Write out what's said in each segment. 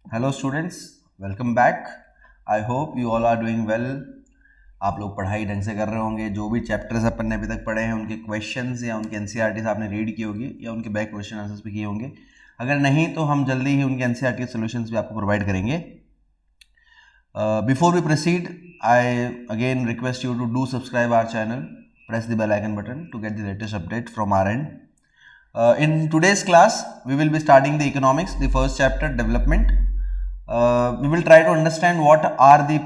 Hello students, welcome back. I hope you all are doing well. आप लोग पढ़ाई ढंग से कर रहे होंगे। जो भी चैप्टर्स अपन ने अभी तक पढ़े हैं उनके क्वेश्चंस या उनके एनसीईआरटीज आपने रीड की होगी या उनके बैक क्वेश्चन आंसर्स भी किए होंगे। अगर नहीं तो हम जल्दी ही उनके एनसीईआरटी सॉल्यूशंस भी आपको प्रोवाइड करेंगे। Before we proceed, I again request you to do subscribe our channel, press the bell icon button to get the latest update from our end. In today's class, we will be starting the economics, the first chapter, development. We will try to understand what are the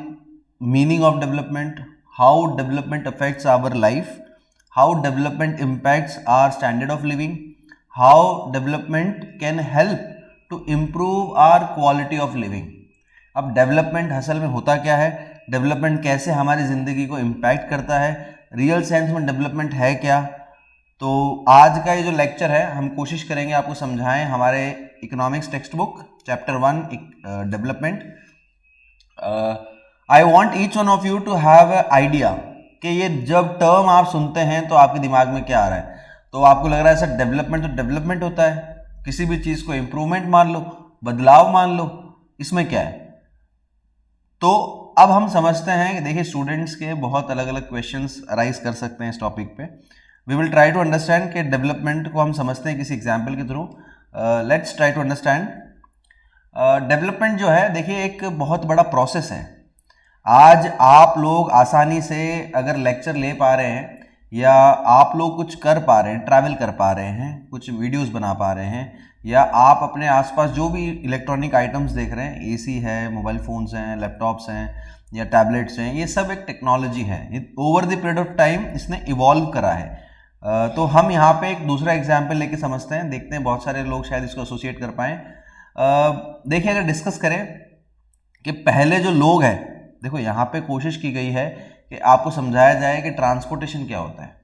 meaning of development, how development affects our life, how development impacts our standard of living, how development can help to improve our quality of living. अब development असल में होता क्या है, development कैसे हमारी ज़िंदगी को इम्पैक्ट करता है, रियल सेंस में डेवलपमेंट है क्या। तो आज का ये जो लेक्चर है हम कोशिश करेंगे आपको समझाएं हमारे economics text book chapter 1 development. I want each one of you to have a idea कि ये जब टर्म आप सुनते हैं तो आपके दिमाग में क्या आ रहा है। तो आपको लग रहा है सर डेवलपमेंट तो डेवलपमेंट होता है, किसी भी चीज़ को इम्प्रूवमेंट मान लो, बदलाव मान लो, इसमें क्या है। तो अब हम समझते हैं कि देखिए स्टूडेंट्स के बहुत अलग अलग क्वेश्चंस अराइज कर सकते हैं इस टॉपिक पे। We will try to understand कि डेवलपमेंट को हम समझते हैं किसी एग्जाम्पल के through. Let's try to understand. Development जो है देखिए एक बहुत बड़ा प्रोसेस है। आज आप लोग आसानी से अगर लेक्चर ले पा रहे हैं या आप लोग कुछ कर पा रहे हैं, ट्रैवल कर पा रहे हैं, कुछ वीडियोस बना पा रहे हैं, या आप अपने आसपास जो भी इलेक्ट्रॉनिक आइटम्स देख रहे हैं, एसी है, मोबाइल फ़ोन्स हैं, लैपटॉप्स हैं या टैबलेट्स हैं, ये सब एक टेक्नोलॉजी है। Over the period of time इसने इवॉल्व करा है। तो हम यहाँ पे एक दूसरा एग्जाम्पल लेके समझते हैं, देखते हैं बहुत सारे लोग शायद इसको एसोसिएट कर पाएँ। देखिए अगर डिस्कस करें कि पहले जो लोग हैं, देखो यहाँ पे कोशिश की गई है कि आपको समझाया जाए कि ट्रांसपोर्टेशन क्या होता है।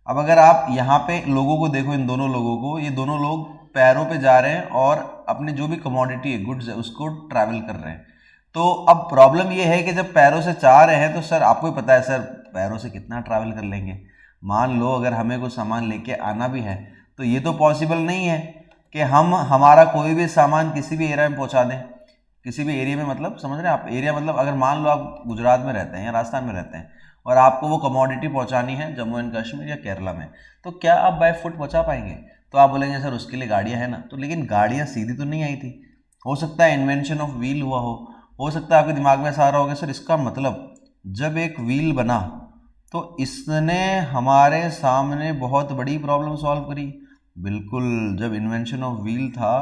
अब अगर आप यहाँ पे लोगों को देखो, इन दोनों लोगों को, ये दोनों लोग पैरों पे जा रहे हैं और अपने जो भी कमोडिटी है, गुड्स है, उसको ट्रैवल कर रहे हैं। तो अब प्रॉब्लम ये है कि जब पैरों से जा रहे हैं तो सर आपको ही पता है सर पैरों से कितना ट्रैवल कर लेंगे। मान लो अगर हमें कुछ सामान लेके आना भी है तो ये तो पॉसिबल नहीं है कि हम हमारा कोई भी सामान किसी भी एरिया में पहुँचा दें। किसी भी एरिया में मतलब समझ रहे हैं आप, एरिया मतलब अगर मान लो आप गुजरात में रहते हैं या राजस्थान में रहते हैं और आपको वो कमोडिटी पहुंचानी है जम्मू एंड कश्मीर या केरला में, तो क्या आप बाय फुट पहुंचा पाएंगे? तो आप बोलेंगे सर उसके लिए गाड़ियां हैं ना। तो लेकिन गाड़ियां सीधी तो नहीं आई थी, हो सकता है इन्वेंशन ऑफ व्हील हुआ हो सकता है आपके दिमाग में ऐसा आ रहा होगा सर इसका मतलब जब एक व्हील बना तो इसने हमारे सामने बहुत बड़ी प्रॉब्लम सॉल्व करी। बिल्कुल, जब इन्वेंशन ऑफ व्हील था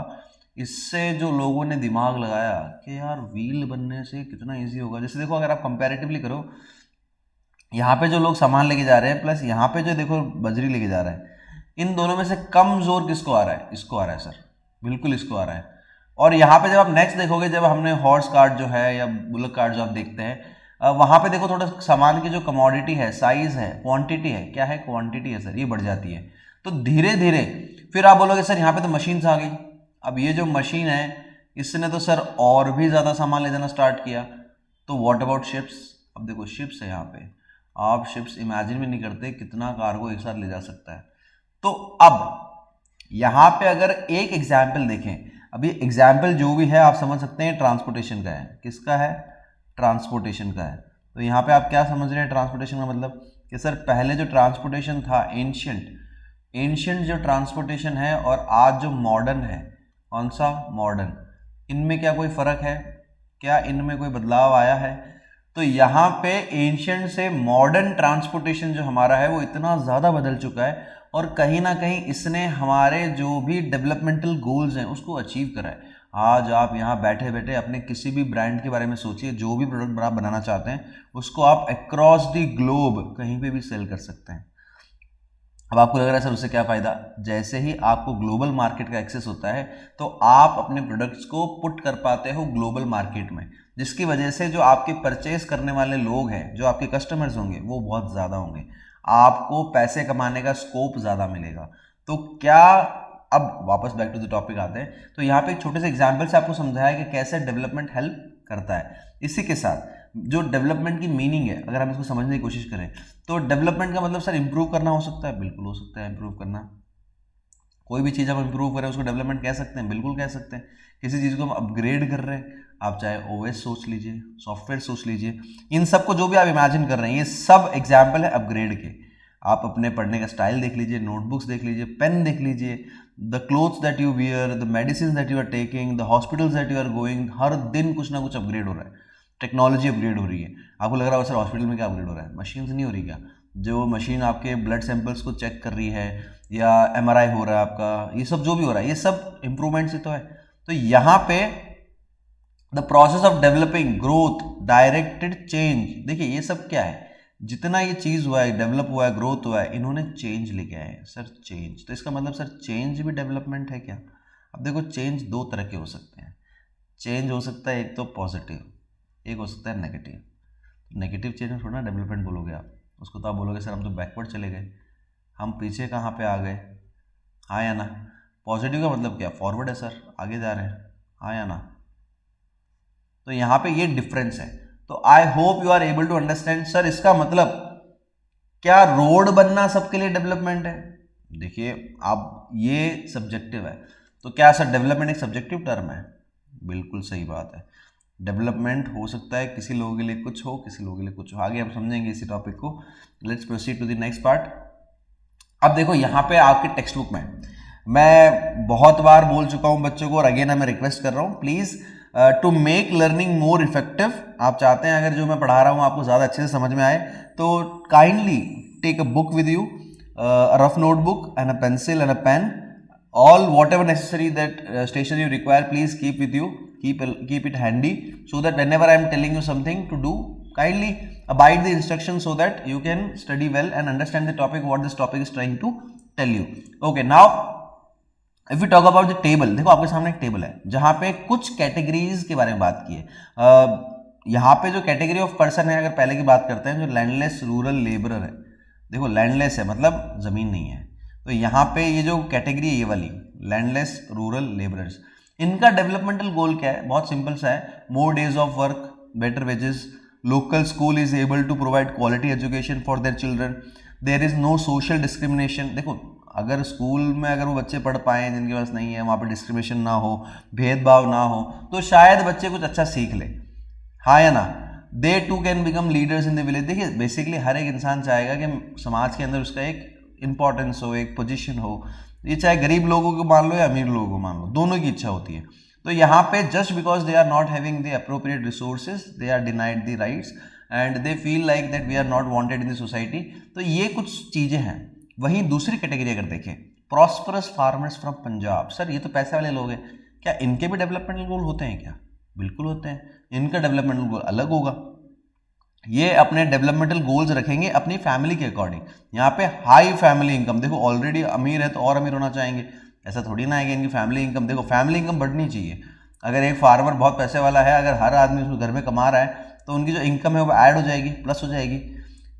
इससे जो लोगों ने दिमाग लगाया कि यार व्हील बनने से कितना इजी होगा। जैसे देखो अगर आप कंपैरेटिवली करो, यहाँ पे जो लोग सामान लेके जा रहे हैं प्लस यहाँ पे जो देखो बजरी लेके जा रहा है, इन दोनों में से कम जोर किसको आ रहा है? इसको आ रहा है सर, बिल्कुल इसको आ रहा है। और यहाँ पे जब आप नेक्स्ट देखोगे, जब हमने हॉर्स कार्ट जो है या बुलक कार्ट जो आप देखते हैं, वहाँ पे देखो थोड़ा सामान की जो कमोडिटी है, साइज है, क्वांटिटी है, क्या है? क्वांटिटी है सर, ये बढ़ जाती है। तो धीरे धीरे फिर आप बोलोगे सर यहाँ पे तो मशीन्स आ गई। अब ये जो मशीन है इसने तो सर और भी ज़्यादा सामान ले जाना स्टार्ट किया। तो व्हाट अबाउट शिप्स? अब देखो शिप्स है यहाँ पे, आप शिप्स इमेजिन भी नहीं करते कितना कार्गो एक साथ ले जा सकता है। तो अब यहाँ पे अगर एक एग्जाम्पल देखें, अभी एग्जाम्पल जो भी है आप समझ सकते हैं ट्रांसपोर्टेशन का है। किसका है? ट्रांसपोर्टेशन का है। तो यहाँ पे आप क्या समझ रहे हैं ट्रांसपोर्टेशन का मतलब? कि सर पहले जो ट्रांसपोर्टेशन था एंशिएंट जो ट्रांसपोर्टेशन है और आज जो मॉडर्न है, कौन सा? मॉडर्न। इनमें क्या कोई फर्क है? क्या इनमें कोई बदलाव आया है? तो यहाँ पे एंशिएंट से मॉडर्न ट्रांसपोर्टेशन जो हमारा है वो इतना ज़्यादा बदल चुका है और कहीं ना कहीं इसने हमारे जो भी डेवलपमेंटल गोल्स हैं उसको अचीव करा है। आज आप यहाँ बैठे बैठे अपने किसी भी ब्रांड के बारे में सोचिए, जो भी प्रोडक्ट आप बनाना चाहते हैं उसको आप अक्रॉस द ग्लोब कहीं पे भी सेल कर सकते हैं। अब आपको लग रहा है सर उससे क्या फ़ायदा? जैसे ही आपको ग्लोबल मार्केट का एक्सेस होता है तो आप अपने प्रोडक्ट्स को पुट कर पाते हो ग्लोबल मार्केट में, जिसकी वजह से जो आपके परचेस करने वाले लोग हैं, जो आपके कस्टमर्स होंगे, वो बहुत ज़्यादा होंगे। आपको पैसे कमाने का स्कोप ज़्यादा मिलेगा। तो क्या, अब वापस बैक टू द टॉपिक आते हैं। तो यहाँ पे एक छोटे से एग्जाम्पल से आपको समझाया कि कैसे डेवलपमेंट हेल्प करता है। इसी के साथ जो डेवलपमेंट की मीनिंग है अगर हम इसको समझने की कोशिश करें तो डेवलपमेंट का मतलब सर इंप्रूव करना हो सकता है। बिल्कुल हो सकता है इंप्रूव करना। कोई भी चीज़ हम इंप्रूव करें उसको डेवलपमेंट कह सकते हैं, बिल्कुल कह सकते हैं। किसी चीज़ को हम अपग्रेड कर रहे हैं, आप चाहे ओएस सोच लीजिए, सॉफ्टवेयर सोच लीजिए, इन सब को जो भी आप इमेजिन कर रहे हैं ये सब एग्जाम्पल है अपग्रेड के। आप अपने पढ़ने का स्टाइल देख लीजिए, नोटबुक्स देख लीजिए, पेन देख लीजिए, the clothes that you wear, the medicine that you are taking, the hospitals that you are going, हर दिन कुछ ना कुछ अपग्रेड हो रहा है, टेक्नोलॉजी अपग्रेड हो रही है। आपको लग रहा है सर हॉस्पिटल में क्या अपग्रेड हो रहा है, मशीन नहीं हो रही क्या? जो मशीन आपके ब्लड सैंपल्स को चेक कर रही है या एमआरआई हो रहा है आपका, ये सब जो भी हो रहा है ये सब इंप्रूवमेंट से तो है। तो यहाँ पे the process of developing growth directed change, देखिए ये सब क्या है, जितना ये चीज हुआ है, डेवलप हुआ है, ग्रोथ हुआ है, इन्होंने चेंज लेके आए हैं सर, चेंज। तो इसका मतलब सर चेंज भी डेवलपमेंट है क्या? अब देखो चेंज दो तरह के हो सकते हैं, चेंज हो सकता है एक तो पॉजिटिव, एक हो सकता है नेगेटिव। नेगेटिव चेंज में थोड़ा ना डेवलपमेंट बोलोगे आप, उसको तो आप बोलोगे सर हम तो बैकवर्ड चले गए, हम पीछे कहाँ पे आ गए, हाँ या ना? पॉजिटिव का मतलब क्या, फॉरवर्ड है सर, आगे जा रहे हैं, हाँ या ना? तो यहाँ पे ये डिफरेंस है। तो I hope you are able to understand. Sir इसका मतलब क्या रोड बनना सबके लिए डेवलपमेंट है? देखिए आप ये सब्जेक्टिव है, तो क्या सर डेवलपमेंट एक सब्जेक्टिव टर्म है? बिल्कुल सही बात है, डेवलपमेंट हो सकता है किसी लोगों के लिए कुछ हो, किसी लोगों के लिए कुछ हो। आगे हम समझेंगे इसी टॉपिक को। Let's proceed to the next part. अब देखो यहाँ पे आपके टेक्स्ट बुक में मैं बहुत बार बोल चुका हूँ बच्चों को, और अगेन मैं रिक्वेस्ट कर रहा हूँ please to make learning more effective. आप चाहते हैं अगर जो मैं पढ़ा रहा हूँ आपको ज़्यादा अच्छे से समझ में आए, तो kindly take a book with you, rough notebook and a pencil and a pen, all whatever necessary that stationery you require, please keep with you, keep it handy, so that whenever I am telling you something to do, kindly abide the instructions so that you can study well and understand the topic, what this topic is trying to tell you. Okay, now if we talk about the table, देखो आपके सामने एक table है जहाँ पे कुछ categories के बारे में बात की है। यहाँ पे जो कैटेगरी ऑफ पर्सन है, अगर पहले की बात करते हैं, जो लैंडलेस रूरल लेबरर है, देखो लैंडलेस है मतलब जमीन नहीं है, तो यहाँ पे ये जो कैटेगरी है ये वाली लैंडलेस रूरल लेबरर्स, इनका डेवलपमेंटल गोल क्या है? बहुत सिंपल सा है, more days of work, better wages, local school is able to provide quality education for their children, there is no social discrimination. देखो अगर स्कूल में अगर वो बच्चे पढ़ पाएँ जिनके पास नहीं है, वहाँ पर डिस्क्रिमिनेशन ना हो, भेदभाव ना हो, तो शायद बच्चे कुछ अच्छा सीख ले, हाँ या ना? They too can become leaders in the village. देखिए बेसिकली हर एक इंसान चाहेगा कि समाज के अंदर उसका एक इंपॉर्टेंस हो, एक पोजीशन हो, ये चाहे गरीब लोगों को मान लो या अमीर लोगों को मान लो, दोनों की इच्छा होती है। तो यहाँ पे just because they are not having the appropriate resources, they are denied the rights and they feel like that we are not wanted in the society. तो ये कुछ चीज़ें हैं। वहीं दूसरी कैटेगरी अगर देखें, prosperous farmers from Punjab, sir ये तो पैसे वाले लोग हैं, क्या इनके भी डेवलपमेंटल गोल होते हैं क्या? बिल्कुल होते हैं, इनका डेवलपमेंटल गोल अलग होगा, ये अपने डेवलपमेंटल गोल्स रखेंगे अपनी फैमिली के अकॉर्डिंग। यहाँ पे हाई फैमिली इनकम, देखो ऑलरेडी अमीर है तो और अमीर होना चाहेंगे, ऐसा थोड़ी ना है कि इनकी फैमिली इनकम, देखो फैमिली इनकम बढ़नी चाहिए। अगर एक फार्मर बहुत पैसे वाला है, अगर हर आदमी उसको घर में कमा रहा है, तो उनकी जो इनकम है वो ऐड हो जाएगी, प्लस हो जाएगी।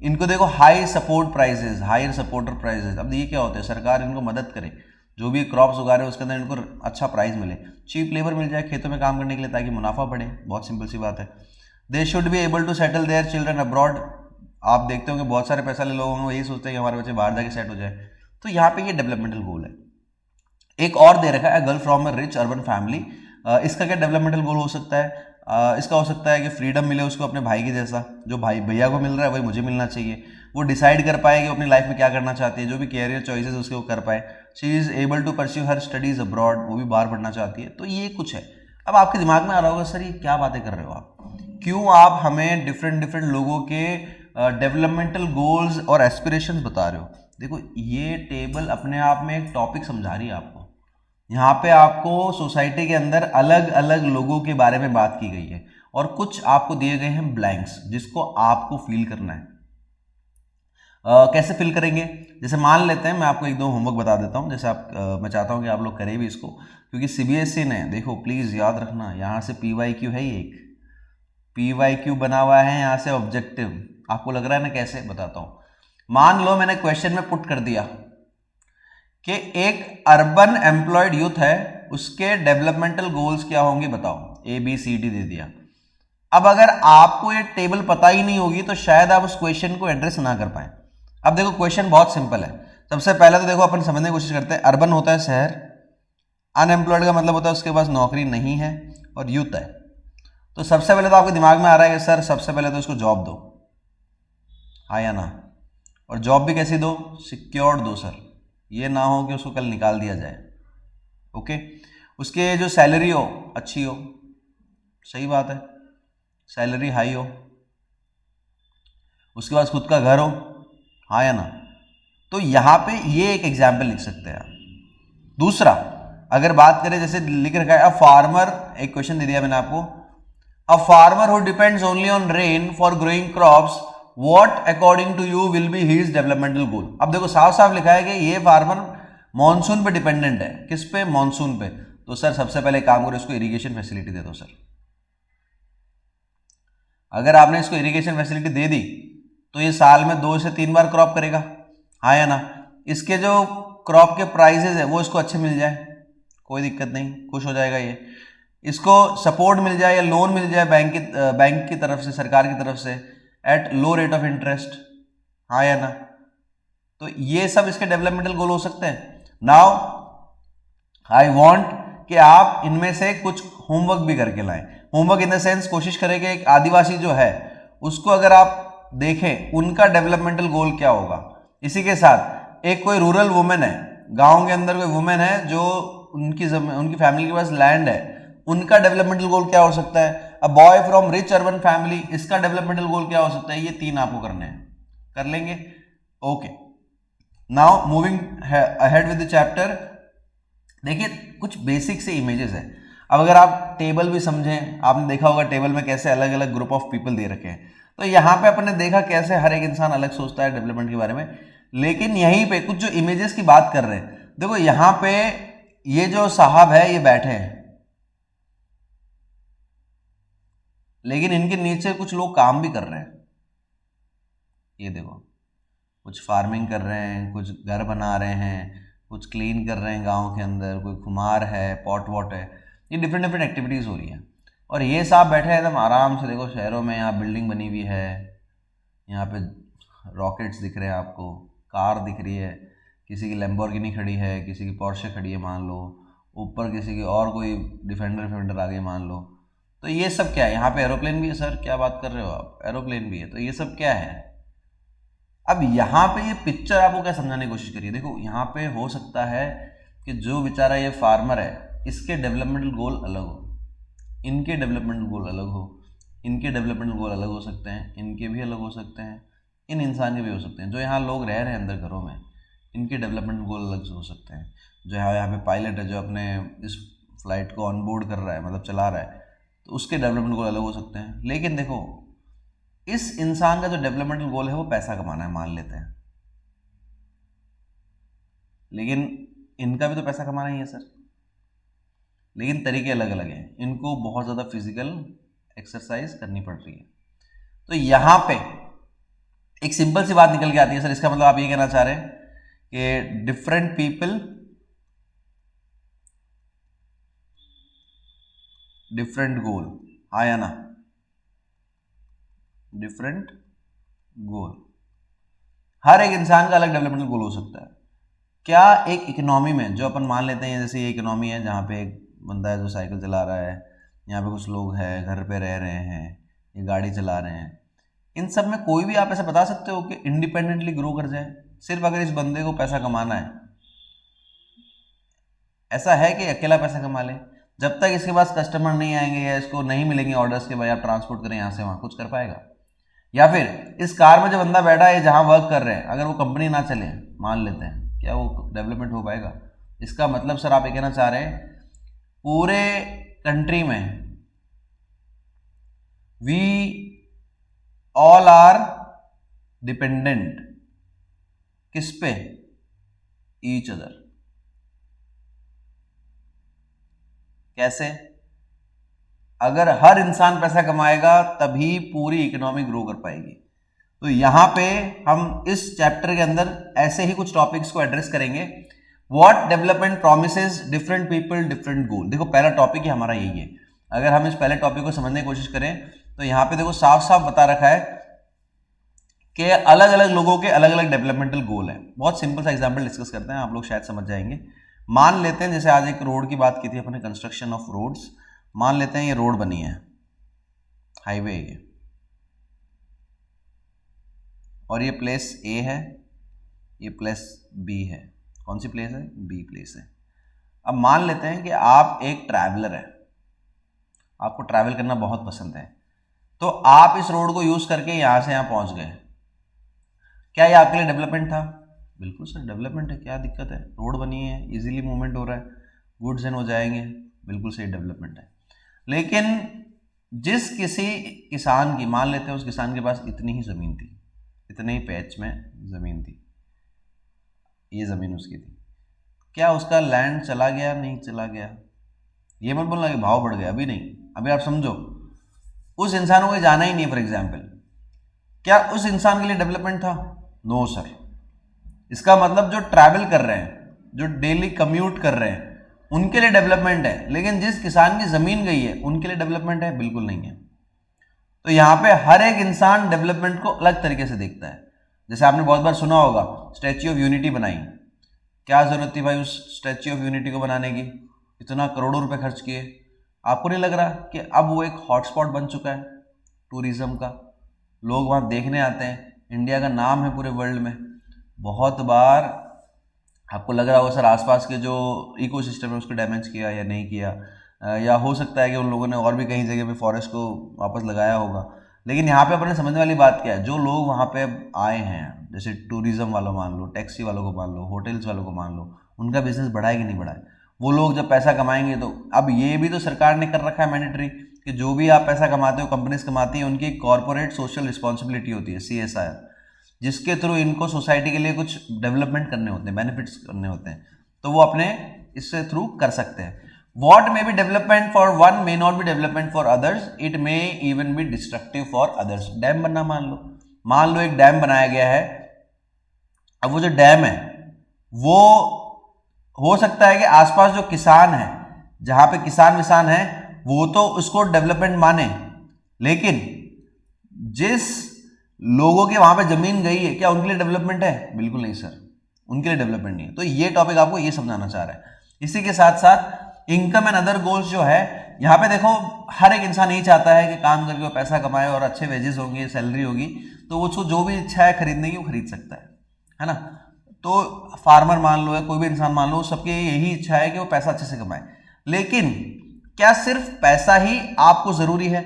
इनको देखो high support prices, higher supporter prices. अब ये क्या होता है, सरकार इनको मदद करे, जो भी क्रॉप्स उगा रहे हैं उसके अंदर इनको अच्छा प्राइस मिले, चीप लेबर मिल जाए खेतों में काम करने के लिए ताकि मुनाफा बढ़े, बहुत सिंपल सी बात है। They should be able to settle their children abroad. आप देखते हो कि बहुत सारे पैसे वाले लोग होंगे, वही सोचते हैं कि हमारे बच्चे बाहर जाके सेट हो जाए। तो यहाँ पे ये डेवलपमेंटल गोल है। एक और दे रखा है, girl from a rich urban family. इसका क्या डेवलपमेंटल गोल हो सकता है? इसका हो सकता है कि फ्रीडम मिले उसको अपने भाई के जैसा, जो भाई भैया को मिल रहा है वही मुझे मिलना चाहिए, वो डिसाइड कर पाए कि अपनी लाइफ में क्या करना चाहती है, जो भी कैरियर चॉइसेस उसके वो कर पाए। She is able to pursue her studies abroad, वो भी बाहर पढ़ना चाहती है। तो ये कुछ है। अब आपके दिमाग में आ रहा होगा सर ये क्या बातें कर रहे हो आप, क्यों आप हमें डिफरेंट लोगों के डेवलपमेंटल गोल्स और एस्पिरेशंस बता रहे हो? देखो ये टेबल अपने आप में एक टॉपिक समझा रही है आपको। यहाँ पे आपको सोसाइटी के अंदर अलग अलग लोगों के बारे में बात की गई है और कुछ आपको दिए गए हैं ब्लैंक्स, जिसको आपको फिल करना है। कैसे फिल करेंगे? जैसे मान लेते हैं, मैं आपको एक दो होमवर्क बता देता हूँ, जैसे आप मैं चाहता हूँ कि आप लोग करें भी इसको, क्योंकि सीबीएसई ने, देखो प्लीज़ याद रखना, यहाँ से PYQ है, एक PYQ बना हुआ है, यहाँ से ऑब्जेक्टिव। आपको लग रहा है ना कैसे, बताता हूँ। मान लो मैंने क्वेश्चन में पुट कर दिया कि एक अर्बन एम्प्लॉयड यूथ है, उसके डेवलपमेंटल गोल्स क्या होंगे बताओ, ABCD दे दिया। अब अगर आपको ये टेबल पता ही नहीं होगी तो शायद आप उस क्वेश्चन को एड्रेस ना कर पाए। अब देखो क्वेश्चन बहुत सिंपल है। सबसे पहले तो देखो अपन समझने की कोशिश करते हैं। अर्बन होता है शहर, अनएम्प्लॉयड का मतलब होता है उसके पास नौकरी नहीं है, और यूथ है। तो सबसे पहले तो आपके दिमाग में आ रहा है कि सर सबसे पहले तो इसको जॉब दो, हाँ या ना, और जॉब भी कैसी दो, सिक्योर्ड दो सर, ये ना हो कि उसको कल निकाल दिया जाए। ओके, उसके जो सैलरी हो अच्छी हो, सही बात है, सैलरी हाई हो, उसके बाद खुद का घर हो, हाँ या ना। तो यहां पे ये एक एग्जाम्पल लिख सकते हैं। दूसरा अगर बात करें, जैसे लिख रखा है अ फार्मर, एक क्वेश्चन दे दिया मैंने आपको, a farmer who depends only on rain for growing crops, what according to you will be his developmental goal. अब देखो साफ साफ लिखा है कि ये फार्मर मॉनसून पे डिपेंडेंट है, किस पे, मॉनसून पे। तो सर सबसे पहले काम करो, इसको इरिगेशन फैसिलिटी दे दो सर। अगर आपने इसको इरिगेशन फैसिलिटी दे दी तो ये साल में 2 से 3 बार क्रॉप करेगा, हाँ या ना। इसके जो क्रॉप के प्राइजेज है वो इसको अच्छे मिल जाए, कोई दिक्कत नहीं, खुश हो जाएगा ये। इसको सपोर्ट मिल जाए या लोन मिल जाए बैंक की तरफ से, सरकार की तरफ से, at low rate of interest, हाँ या ना। तो ये सब इसके डेवलपमेंटल गोल हो सकते हैं। नाउ आई वांट कि आप इनमें से कुछ होमवर्क भी करके लाएं। होमवर्क इन द सेंस, कोशिश करें कि एक आदिवासी जो है उसको अगर आप देखें उनका डेवलपमेंटल गोल क्या होगा। इसी के साथ एक कोई रूरल वुमेन है, गांव के अंदर कोई वुमेन है जो उनकी फैमिली के पास लैंड है, उनका डेवलपमेंटल गोल क्या हो सकता है। A boy from rich urban family, इसका डेवलपमेंटल गोल क्या हो सकता है। ये 3 आपको करने हैं, कर लेंगे। Okay, now moving ahead with the chapter. देखिए कुछ बेसिक से इमेजेस है। अब अगर आप टेबल भी समझें, आपने देखा होगा टेबल में कैसे अलग अलग ग्रुप ऑफ पीपल दे रखे हैं। तो यहाँ पे अपन ने देखा कैसे हर एक इंसान अलग सोचता है डेवलपमेंट के बारे में। लेकिन यहीं पे कुछ जो इमेजेस की बात कर रहे हैं, देखो यहाँ पे ये जो साहब है ये बैठे हैं, लेकिन इनके नीचे कुछ लोग काम भी कर रहे हैं। ये देखो, कुछ फार्मिंग कर रहे हैं, कुछ घर बना रहे हैं, कुछ क्लीन कर रहे हैं गांव के अंदर, कोई कुम्हार है, पॉट वॉट है, ये डिफरेंट डिफरेंट एक्टिविटीज़ हो रही हैं। और ये साहब बैठे हैं एकदम आराम से। देखो शहरों में यहाँ बिल्डिंग बनी हुई है, यहाँ पे रॉकेट्स दिख रहे हैं आपको, कार दिख रही है, किसी की लैम्बोर्गिनी खड़ी है, किसी की पोर्शे खड़ी है मान लो, ऊपर किसी की और कोई डिफेंडर आगे मान लो। तो ये सब क्या है, यहाँ पे एरोप्लेन भी है। सर क्या बात कर रहे हो आप, एरोप्लेन भी है। तो ये सब क्या है। अब यहाँ पे ये पिक्चर आपको क्या समझाने की कोशिश करिए। देखो यहाँ पे हो सकता है कि जो बेचारा ये फार्मर है इसके डेवलपमेंटल गोल अलग हो, इनके डेवलपमेंटल गोल अलग हो, इनके डेवलपमेंटल गोल अलग हो सकते हैं, इनके भी अलग हो सकते हैं, इन इंसान के भी हो सकते हैं। जो यहाँ लोग रह रहे हैं अंदर घरों में, इनके डेवलपमेंटल गोल अलग से हो सकते हैं। जो यहाँ पे पायलट है जो अपने इस फ्लाइट को ऑन बोर्ड कर रहा है, मतलब चला रहा है, तो उसके डेवलपमेंट गोल अलग हो सकते हैं। लेकिन देखो इस इंसान का जो डेवलपमेंटल गोल है वो पैसा कमाना है मान लेते हैं, लेकिन इनका भी तो पैसा कमाना ही है सर, लेकिन तरीके अलग अलग हैं। इनको बहुत ज़्यादा फिजिकल एक्सरसाइज करनी पड़ रही है। तो यहाँ पे एक सिंपल सी बात निकल के आती है सर, इसका मतलब आप ये कहना चाह रहे हैं कि डिफरेंट पीपल डिफरेंट गोल, हाँ या ना, डिफरेंट गोल। हर एक इंसान का अलग डेवलपमेंटल गोल हो सकता है। क्या एक इकोनॉमी में जो अपन मान लेते हैं, जैसे ये इकोनॉमी है जहाँ पे एक बंदा है जो साइकिल चला रहा है, यहाँ पे कुछ लोग हैं घर पे रह रहे हैं, ये गाड़ी चला रहे हैं, इन सब में कोई भी आप ऐसा बता सकते हो कि इंडिपेंडेंटली ग्रो कर जाए सिर्फ अगर इस बंदे को पैसा कमाना है। ऐसा है कि अकेला पैसा कमा ले, जब तक इसके पास कस्टमर नहीं आएंगे या इसको नहीं मिलेंगे ऑर्डर्स के, भाई आप ट्रांसपोर्ट करें यहाँ से वहाँ, कुछ कर पाएगा। या फिर इस कार में जो बंदा बैठा है जहाँ वर्क कर रहे हैं, अगर वो कंपनी ना चले मान लेते हैं, क्या वो डेवलपमेंट हो पाएगा। इसका मतलब सर आप ये कहना चाह रहे हैं पूरे कंट्री में वी ऑल आर डिपेंडेंट, किस पे, ईच अदर। कैसे, अगर हर इंसान पैसा कमाएगा तभी पूरी इकोनॉमी ग्रो कर पाएगी। तो यहाँ पे हम इस चैप्टर के अंदर ऐसे ही कुछ टॉपिक्स को एड्रेस करेंगे। What development promises different people different गोल। देखो पहला टॉपिक ही हमारा यही है। अगर हम इस पहले टॉपिक को समझने की कोशिश करें तो यहाँ पे देखो साफ साफ बता रखा है कि अलग अलग लोगों के अलग अलग डेवलपमेंटल गोल है। बहुत सिंपल सा एग्जाम्पल डिस्कस करते हैं, आप लोग शायद समझ जाएंगे। मान लेते हैं जैसे आज एक रोड की बात की थी अपने, कंस्ट्रक्शन ऑफ रोड्स। मान लेते हैं ये रोड बनी है, हाईवे है ये, और ये प्लेस ए है, ये प्लेस बी है। कौन सी प्लेस है? बी प्लेस है। अब मान लेते हैं कि आप एक ट्रैवलर हैं, आपको ट्रैवल करना बहुत पसंद है, तो आप इस रोड को यूज करके यहां से यहां पहुंच गए। क्या ये आपके लिए डेवलपमेंट था? बिल्कुल सर डेवलपमेंट है, क्या दिक्कत है? रोड बनी है, इजीली मूवमेंट हो रहा है, गुड्स एंड हो जाएंगे, बिल्कुल सही डेवलपमेंट है। लेकिन जिस किसी किसान की, मान लेते हैं उस किसान के पास इतनी ही जमीन थी, इतने ही पैच में जमीन थी, ये जमीन उसकी थी, क्या उसका लैंड चला गया? नहीं चला गया। ये मत बोलना कि भाव बढ़ गया, अभी नहीं, अभी आप समझो, उस इंसान को जाना ही नहीं है फॉर एग्जाम्पल, क्या उस इंसान के लिए डेवलपमेंट था? No sir. इसका मतलब जो ट्रैवल कर रहे हैं, जो डेली कम्यूट कर रहे हैं, उनके लिए डेवलपमेंट है, लेकिन जिस किसान की जमीन गई है उनके लिए डेवलपमेंट है? बिल्कुल नहीं है। तो यहां पे हर एक इंसान डेवलपमेंट को अलग तरीके से देखता है। जैसे आपने बहुत बार सुना होगा, स्टैच्यू ऑफ यूनिटी बनाई, क्या जरूरत थी भाई उस स्टैच्यू ऑफ यूनिटी को बनाने की? इतना करोड़ों रुपए खर्च किए। आपको नहीं लग रहा कि अब वो एक हॉटस्पॉट बन चुका है टूरिज्म का? लोग वहां देखने आते हैं, इंडिया का नाम है पूरे वर्ल्ड में। बहुत बार आपको लग रहा होगा सर आसपास के जो इकोसिस्टम है उसको डैमेज किया या नहीं किया, या हो सकता है कि उन लोगों ने और भी कहीं जगह पे फॉरेस्ट को वापस लगाया होगा। लेकिन यहाँ पे अपने समझने वाली बात क्या है, जो लोग वहाँ पे आए हैं, जैसे टूरिज्म वालों मान लो, टैक्सी वालों को मान लो, होटल्स वालों को मान लो, उनका बिजनेस बढ़ा है कि नहीं बढ़ा है? वो लोग जब पैसा कमाएंगे तो अब ये भी तो सरकार ने कर रखा है मैंडेटरी कि जो भी आप पैसा कमाते हो, कंपनीज कमाती है, उनकी कॉर्पोरेट सोशल रिस्पॉन्सिबिलिटी होती है, CSR, जिसके थ्रू इनको सोसाइटी के लिए कुछ डेवलपमेंट करने होते हैं, बेनिफिट्स करने होते हैं, तो वो अपने इससे थ्रू कर सकते हैं। What may be development for one may not be development for others. It may even be destructive for others. Dam बनना मान लो एक डैम बनाया गया है। अब वो जो डैम है वो हो सकता है कि आसपास जो किसान है, जहां पे किसान है, वो तो उसको डेवलपमेंट माने, लेकिन जिस लोगों के वहां पे जमीन गई है, क्या उनके लिए डेवलपमेंट है? बिल्कुल नहीं सर, उनके लिए डेवलपमेंट नहीं है। तो ये टॉपिक आपको ये समझाना चाह रहा है। इसी के साथ साथ इनकम एंड अदर गोल्स जो है, यहाँ पे देखो हर एक इंसान यही चाहता है कि काम करके वो पैसा कमाए और अच्छे वेजेस होंगे, सैलरी होगी, तो उसको जो भी इच्छा है खरीदने की वो खरीद सकता है ना? तो फार्मर मान लो या कोई भी इंसान मान लो, सबकी यही इच्छा है कि वो पैसा अच्छे से कमाए। लेकिन क्या सिर्फ पैसा ही आपको जरूरी है?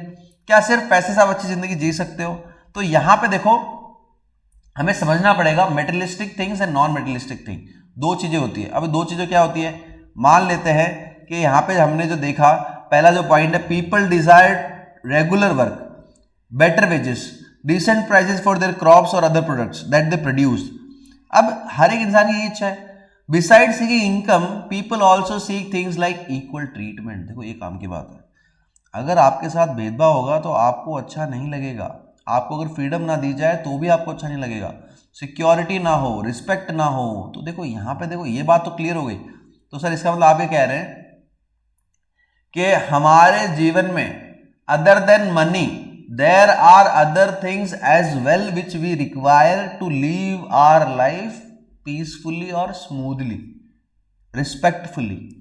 क्या सिर्फ पैसे से आप अच्छी जिंदगी जी सकते हो? तो यहां पे देखो हमें समझना पड़ेगा materialistic things and non materialistic thing, दो चीजें होती है। अब दो चीजें क्या होती है? मान लेते हैं कि यहां पे हमने जो देखा, पहला जो पॉइंट है, people desire regular work, better wages, decent prices for their crops और other products that they produce. अब हर एक इंसान की इच्छा है। Beside seeking income, people also seek things like equal treatment. देखो ये काम की बात है, अगर आपके साथ भेदभाव होगा तो आपको अच्छा नहीं लगेगा। आपको अगर फ्रीडम ना दी जाए तो भी आपको अच्छा नहीं लगेगा। सिक्योरिटी ना हो, रिस्पेक्ट ना हो, तो देखो यहाँ पे देखो ये बात तो क्लियर हो गई। तो सर इसका मतलब आप ये कह रहे हैं कि हमारे जीवन में other than money there are other things as well which we require to live our life peacefully और स्मूथली, रिस्पेक्टफुली।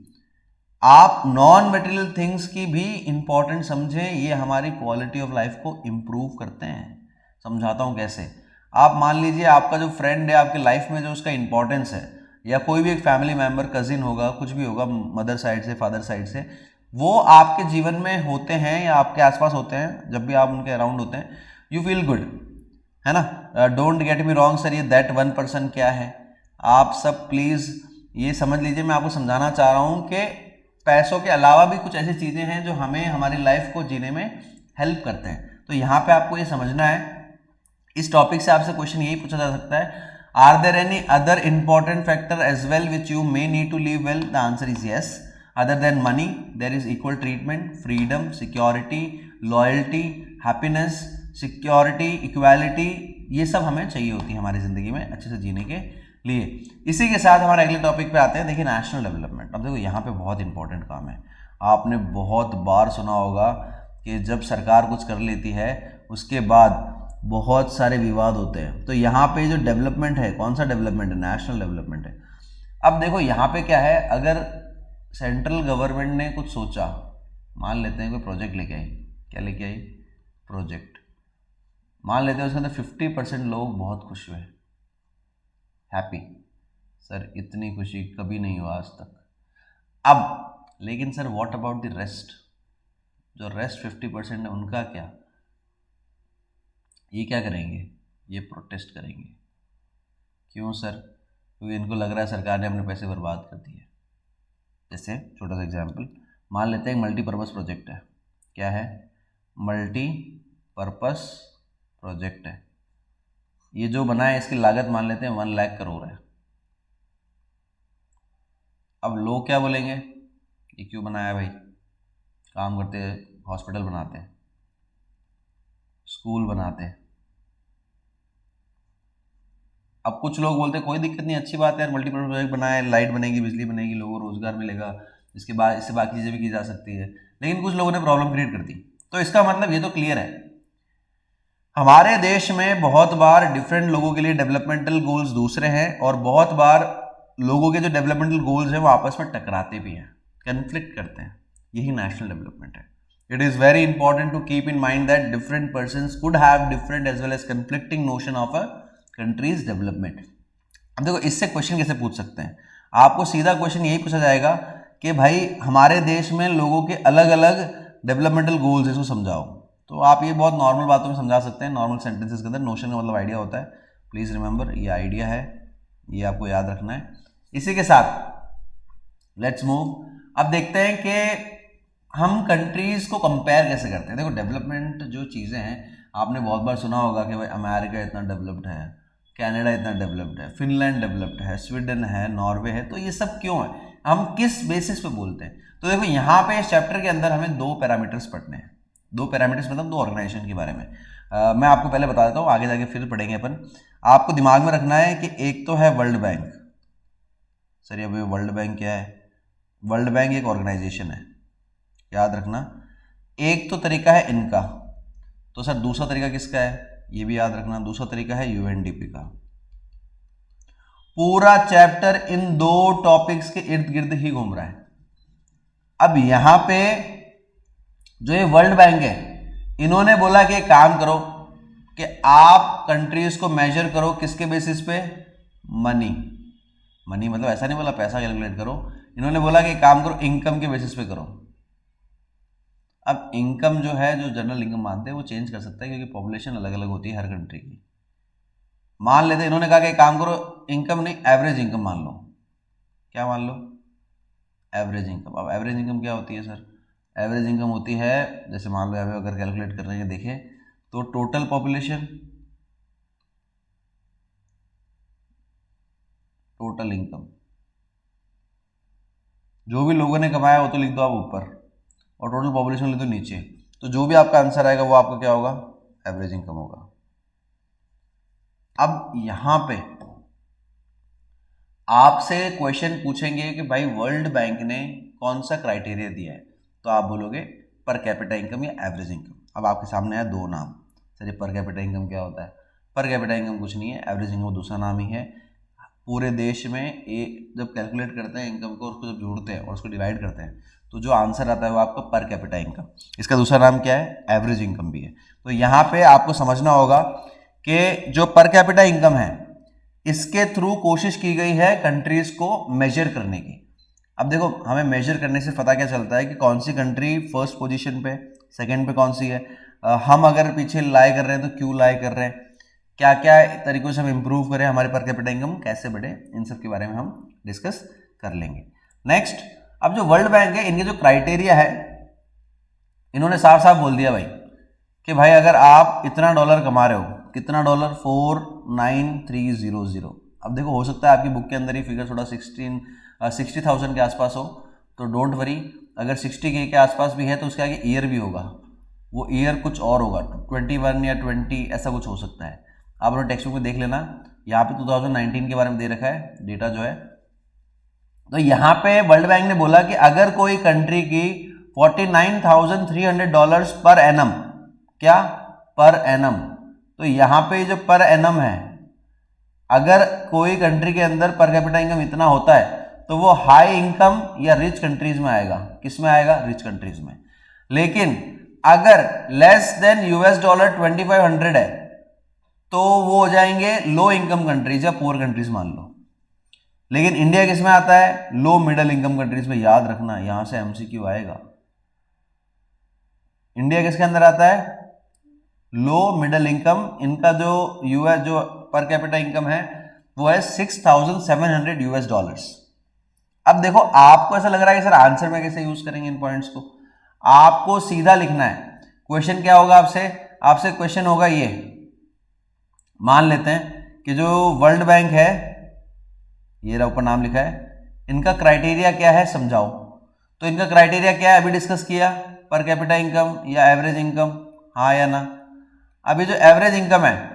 आप नॉन मटेरियल थिंग्स की भी इंपॉर्टेंट समझें, ये हमारी क्वालिटी ऑफ लाइफ को इंप्रूव करते हैं। समझाता हूं कैसे। आप मान लीजिए आपका जो फ्रेंड है आपकी लाइफ में, जो उसका इंपॉर्टेंस है, या कोई भी एक फैमिली मेंबर, कजिन होगा, कुछ भी होगा, मदर साइड से, फादर साइड से, वो आपके जीवन में होते हैं या आपके आसपास होते हैं, जब भी आप उनके अराउंड होते हैं, यू फील गुड, है ना? Don't get me wrong sir, ये दैट 1% क्या है? आप सब प्लीज ये समझ लीजिए, मैं आपको समझाना चाह रहा हूं कि पैसों के अलावा भी कुछ ऐसी चीजें हैं जो हमें हमारी लाइफ को जीने में हेल्प करते हैं। तो यहाँ पे आपको ये समझना है। इस टॉपिक से आपसे क्वेश्चन यही पूछा जा सकता है, are there any other important factor as well which you may need to live well? The answer is yes. Other than money, there is equal treatment, freedom, security, loyalty, happiness, security, equality, ये सब हमें चाहिए होती है हमारी ज़िंदगी में अच्छे से जीने के लिए। इसी के साथ हमारे अगले टॉपिक पे आते हैं। देखिए नेशनल डेवलपमेंट। अब देखो यहाँ पे बहुत इंपॉर्टेंट काम है। आपने बहुत बार सुना होगा कि जब सरकार कुछ कर लेती है उसके बाद बहुत सारे विवाद होते हैं। तो यहाँ पे जो डेवलपमेंट है, कौन सा डेवलपमेंट है? नेशनल डेवलपमेंट है। अब देखो यहाँ पे क्या है, अगर सेंट्रल गवर्नमेंट ने कुछ सोचा, मान लेते हैं कोई प्रोजेक्ट लेके आई, क्या लेके आई? प्रोजेक्ट, मान लेते हैं उसके अंदर 50% लोग बहुत खुश हुए, हैप्पी, सर इतनी खुशी कभी नहीं हुआ आज तक। अब लेकिन sir what about the rest, जो रेस्ट 50% है उनका क्या? ये क्या करेंगे? ये प्रोटेस्ट करेंगे। क्यों सर? क्योंकि इनको लग रहा है सरकार ने अपने पैसे बर्बाद कर दिए। जैसे छोटा सा एग्जाम्पल मान लेते हैं, एक मल्टीपर्पज़ प्रोजेक्ट है। क्या है? मल्टीपर्पज़ प्रोजेक्ट है। ये जो बना है इसकी लागत मान लेते हैं 1 लाख करोड़ है। अब लोग क्या बोलेंगे, ये क्यों बनाया भाई? काम करते हैं, हॉस्पिटल बनाते हैं, स्कूल बनाते हैं। अब कुछ लोग बोलते हैं कोई दिक्कत नहीं, अच्छी बात है यार, मल्टीपर्पज़ प्रोजेक्ट बनाए, लाइट बनेगी, बिजली बनेगी, लोगों को रोजगार मिलेगा, इसके बाद इससे बाकी चीज़ें भी की जा सकती है। लेकिन कुछ लोगों ने प्रॉब्लम क्रिएट कर दी। तो इसका मतलब ये तो क्लियर है, हमारे देश में बहुत बार डिफरेंट लोगों के लिए डेवलपमेंटल गोल्स दूसरे हैं, और बहुत बार लोगों के जो डेवलपमेंटल गोल्स हैं वो आपस में टकराते भी हैं, कन्फ्लिक्ट करते हैं। यही नेशनल डेवलपमेंट है। It is very important to keep in mind that different persons could have different as well as conflicting notion of a country's development. अब देखो इससे क्वेश्चन कैसे पूछ सकते हैं, आपको सीधा क्वेश्चन यही पूछा जाएगा कि भाई हमारे देश में लोगों के अलग अलग डेवलपमेंटल गोल्स हैं, इसको समझाओ। तो आप ये बहुत नॉर्मल बातों में समझा सकते हैं, नॉर्मल सेंटेंसेस के अंदर। नोशन का मतलब आइडिया होता है, प्लीज़ रिमेंबर, ये आइडिया है, ये आपको याद रखना है। इसी के साथ लेट्स मूव। अब देखते हैं कि हम कंट्रीज़ को कंपेयर कैसे करते हैं। देखो डेवलपमेंट जो चीज़ें हैं, आपने बहुत बार सुना होगा कि भाई अमेरिका इतना डेवलप्ड है, कनाडा इतना डेवलप्ड है, फिनलैंड डेवलप्ड है, स्वीडन है, नॉर्वे है। तो ये सब क्यों है, हम किस बेसिस पे बोलते हैं? तो देखो यहाँ पे इस चैप्टर के अंदर हमें 2 पैरामीटर्स पढ़ने हैं। 2 पैरामीटर्स मतलब 2 ऑर्गेनाइजेशन के बारे में। मैं आपको पहले बता देता हूँ, आगे जाके फिर पढ़ेंगे अपन। आपको दिमाग में रखना है कि एक तो है वर्ल्ड बैंक। सर ये वर्ल्ड बैंक क्या है? वर्ल्ड बैंक एक ऑर्गेनाइजेशन है, याद रखना। एक तो तरीका है इनका, तो सर दूसरा तरीका किसका है? ये भी याद रखना, दूसरा तरीका है यूएनडीपी का। पूरा चैप्टर इन 2 टॉपिक्स के इर्द गिर्द ही घूम रहा है। अब यहां पे जो ये वर्ल्ड बैंक है, इन्होंने बोला कि एक काम करो कि आप कंट्रीज को मेजर करो किसके बेसिस पे? मनी। मनी मतलब ऐसा नहीं बोला पैसा कैलकुलेट करो, इन्होंने बोला कि काम करो इनकम के बेसिस पे करो। अब इनकम जो है, जो जनरल इनकम मानते हैं वो चेंज कर सकता है, क्योंकि पॉपुलेशन अलग अलग होती है हर कंट्री की। मान लेते इन्होंने कहा कि काम करो इनकम नहीं, एवरेज इनकम मान लो। क्या मान लो? Average income. अब एवरेज इनकम क्या होती है सर? एवरेज इनकम होती है, जैसे मान लो यहाँ पे अगर कैलकुलेट कर रहे हैं देखें तो टोटल पॉपुलेशन, टोटल इनकम, जो भी लोगों ने कमाया वो तो लिख दो आप ऊपर, और टोटल पॉपुलेशन लिख दो नीचे। तो जो भी आपका आंसर आएगा वो आपका क्या होगा? एवरेज इनकम होगा। अब यहां पे आपसे क्वेश्चन पूछेंगे कि भाई वर्ल्ड बैंक ने कौन सा क्राइटेरिया दिया है, तो आप बोलोगे पर कैपिटा इनकम या एवरेज इनकम। अब आपके सामने है 2 नाम। सर ये पर कैपिटा इनकम क्या होता है? पर कैपिटा इनकम कुछ नहीं है, एवरेज इनकम दूसरा नाम ही है। पूरे देश में जब कैलकुलेट करते हैं इनकम को, उसको जब जोड़ते हैं और उसको डिवाइड करते हैं, तो जो आंसर आता है वो आपका पर कैपिटा इनकम। इसका दूसरा नाम क्या है? एवरेज इनकम भी है। तो यहाँ पे आपको समझना होगा कि जो पर कैपिटा इनकम है, इसके थ्रू कोशिश की गई है कंट्रीज को मेजर करने की। अब देखो हमें मेजर करने से पता क्या चलता है कि कौन सी कंट्री फर्स्ट पोजीशन पे, सेकंड पे कौन सी है, हम अगर पीछे लाई कर रहे हैं तो क्यों लाई कर रहे हैं, क्या क्या तरीकों से हम इंप्रूव करें, हमारे पर कैपिटा इनकम कैसे बढ़े, इन सब के बारे में हम डिस्कस कर लेंगे। नेक्स्ट, अब जो वर्ल्ड बैंक है, इनके जो क्राइटेरिया है, इन्होंने साफ साफ बोल दिया भाई कि भाई अगर आप इतना डॉलर कमा रहे हो, कितना डॉलर? 49300। अब देखो हो सकता है आपकी बुक के अंदर ही फिगर थोड़ा 60,000 के आसपास हो, तो डोंट वरी, अगर 60K के आसपास भी है तो उसके आगे ईयर भी होगा, वो ईयर कुछ और होगा, 21 या 20 ऐसा कुछ हो सकता है। आप अपने टेक्स्ट बुक में देख लेना, यहाँ पे 2019 के बारे में दे रखा है डेटा जो है। तो यहाँ पे वर्ल्ड बैंक ने बोला कि अगर कोई कंट्री की $49,300 पर एनम, क्या? पर एनम, तो यहाँ पे जो पर एनम है, अगर कोई कंट्री के अंदर पर कैपिटा इनकम इतना होता है तो वो हाई इनकम या रिच कंट्रीज में आएगा। किस में आएगा? रिच कंट्रीज में। लेकिन अगर लेस देन $2500 है तो वो हो जाएंगे लो इनकम कंट्रीज या पुअर कंट्रीज मान लो। लेकिन इंडिया किस में आता है? लो मिडिल इनकम कंट्रीज में। याद रखना, यहां से एमसीक्यू आएगा। इंडिया किसके अंदर आता है? Low middle income. इनका जो यूएस जो पर कैपिटा इनकम है वो है $6,700। अब देखो, आपको ऐसा लग रहा है कि सर आंसर में कैसे यूज करेंगे इन पॉइंट्स को? आपको सीधा लिखना है। क्वेश्चन क्या होगा आपसे क्वेश्चन होगा ये, मान लेते हैं कि जो वर्ल्ड बैंक है, ये रहा ऊपर नाम लिखा है, इनका क्राइटेरिया क्या है समझाओ। तो इनका क्राइटेरिया क्या है अभी डिस्कस किया, पर कैपिटा इनकम या एवरेज इनकम, हाँ या ना। अभी जो एवरेज इनकम है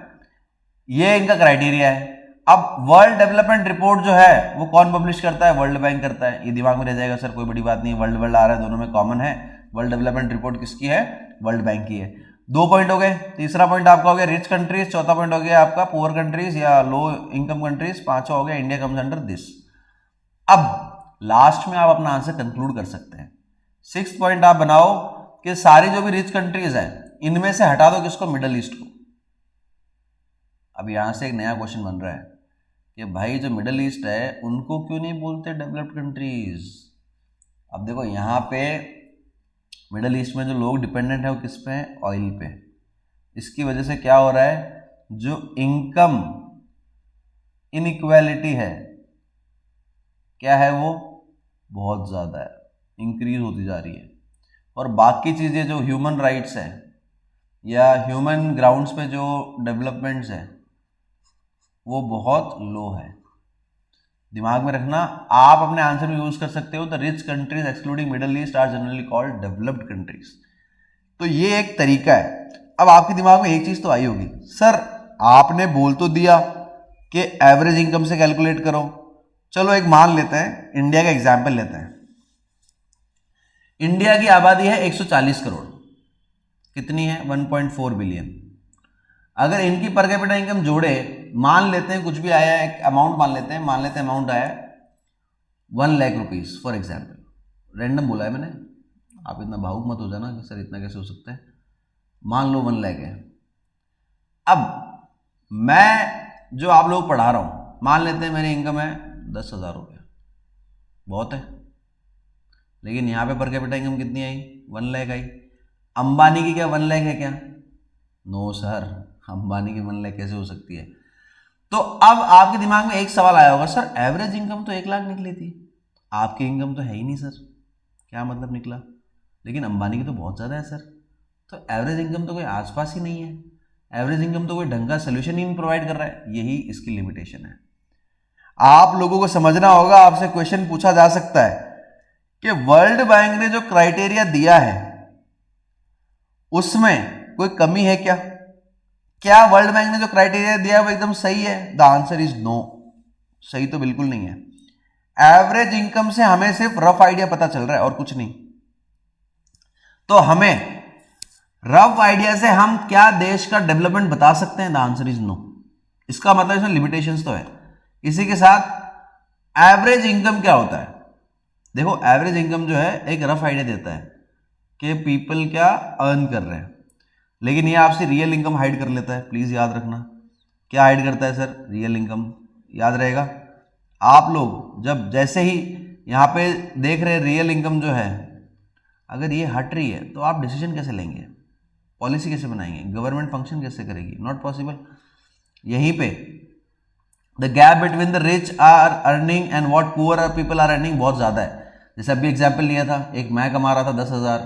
ये इनका क्राइटेरिया है। अब वर्ल्ड डेवलपमेंट रिपोर्ट जो है वो कौन पब्लिश करता है? वर्ल्ड बैंक करता है। ये दिमाग में रह जाएगा सर, कोई बड़ी बात नहीं, वर्ल्ड आ रहा है, दोनों में कॉमन है। वर्ल्ड डेवलपमेंट रिपोर्ट किसकी है? वर्ल्ड बैंक की है। 2 पॉइंट हो गए। तीसरा पॉइंट आपका हो गया रिच कंट्रीज, चौथा पॉइंट हो गया आपका पुअर कंट्रीज या लो इनकम कंट्रीज, पांचवा हो गया इंडिया कम्स अंडर दिस। अब लास्ट में आप अपना आंसर कंक्लूड कर सकते हैं। 6th पॉइंट आप बनाओ कि सारी जो भी रिच कंट्रीज है इनमें से हटा दो किसको? मिडल ईस्ट को। अब यहां से एक नया क्वेश्चन बन रहा है कि भाई जो मिडल ईस्ट है उनको क्यों नहीं बोलते डेवलप्ड कंट्रीज? अब देखो, यहां पे मिडल ईस्ट में जो लोग डिपेंडेंट है वो किस पे है? ऑयल पे। इसकी वजह से क्या हो रहा है? जो इनकम इनइक्वालिटी है क्या है वो बहुत ज़्यादा है, इंक्रीज होती जा रही है। और बाकी चीज़ें जो ह्यूमन राइट्स है या ह्यूमन ग्राउंड्स पे जो डेवलपमेंट्स है वो बहुत लो है। दिमाग में रखना, आप अपने आंसर में यूज कर सकते हो the rich countries excluding Middle East are generally called developed countries. तो ये एक तरीका है। अब आपके दिमाग में एक चीज तो आई होगी, सर आपने बोल तो दिया कि एवरेज इनकम से कैलकुलेट करो। चलो एक मान लेते हैं, इंडिया का एग्जाम्पल लेते हैं। इंडिया की आबादी है 140 करोड़। कितनी है? 1.4 बिलियन। अगर इनकी पर कैपिटा इनकम जोड़े, मान लेते हैं कुछ भी आया है, एक अमाउंट मान लेते हैं अमाउंट आया 1 lakh rupees for example. Random बोला है मैंने, आप इतना भावुक मत हो जाना कि सर इतना कैसे हो सकता है। मान लो 1 लाख है। अब मैं जो आप लोग पढ़ा रहा हूं, मान लेते हैं मेरी इनकम है 10,000 रुपये, बहुत है। लेकिन यहाँ पे पर कैपिटा इनकम कितनी आई? 1 लाख आई। अंबानी की क्या 1 लाख है क्या? नो सर, अंबानी की 1 लाख कैसे हो सकती है? तो अब आपके दिमाग में एक सवाल आया होगा, सर एवरेज इनकम तो 1 लाख निकली थी, आपकी इनकम तो है ही नहीं सर, क्या मतलब निकला? लेकिन अंबानी की तो बहुत ज़्यादा है सर। तो एवरेज इनकम तो कोई आसपास ही नहीं है, एवरेज इनकम तो कोई ढंग का सोल्यूशन ही नहीं प्रोवाइड कर रहा है। यही इसकी लिमिटेशन है। आप लोगों को समझना होगा, आपसे क्वेश्चन पूछा जा सकता है कि वर्ल्ड बैंक ने जो क्राइटेरिया दिया है उसमें कोई कमी है क्या? क्या वर्ल्ड बैंक ने जो क्राइटेरिया दिया है वो एकदम सही है? The answer is no. सही तो बिल्कुल नहीं है। एवरेज इनकम से हमें सिर्फ रफ आइडिया पता चल रहा है और कुछ नहीं। तो हमें रफ आइडिया से हम क्या देश का डेवलपमेंट बता सकते हैं? The answer is no. इसका मतलब इसमें लिमिटेशंस तो है। इसी के साथ एवरेज इनकम क्या होता है? देखो, एवरेज इनकम जो है एक रफ आइडिया देता है कि पीपल क्या अर्न कर रहे हैं, लेकिन ये आपसे रियल इनकम हाइड कर लेता है। प्लीज याद रखना, क्या हाइड करता है सर? Real income. याद रहेगा, आप लोग जब जैसे ही यहाँ पे देख रहे हैं रियल इनकम जो है, अगर ये हट रही है तो आप डिसीजन कैसे लेंगे, पॉलिसी कैसे बनाएंगे, गवर्नमेंट फंक्शन कैसे करेगी? Not possible. यहीं पे the gap between the rich are earning and what poor people are earning बहुत ज़्यादा है। जैसे अभी एग्जाम्पल लिया था, एक मैं कमा रहा था 10,000,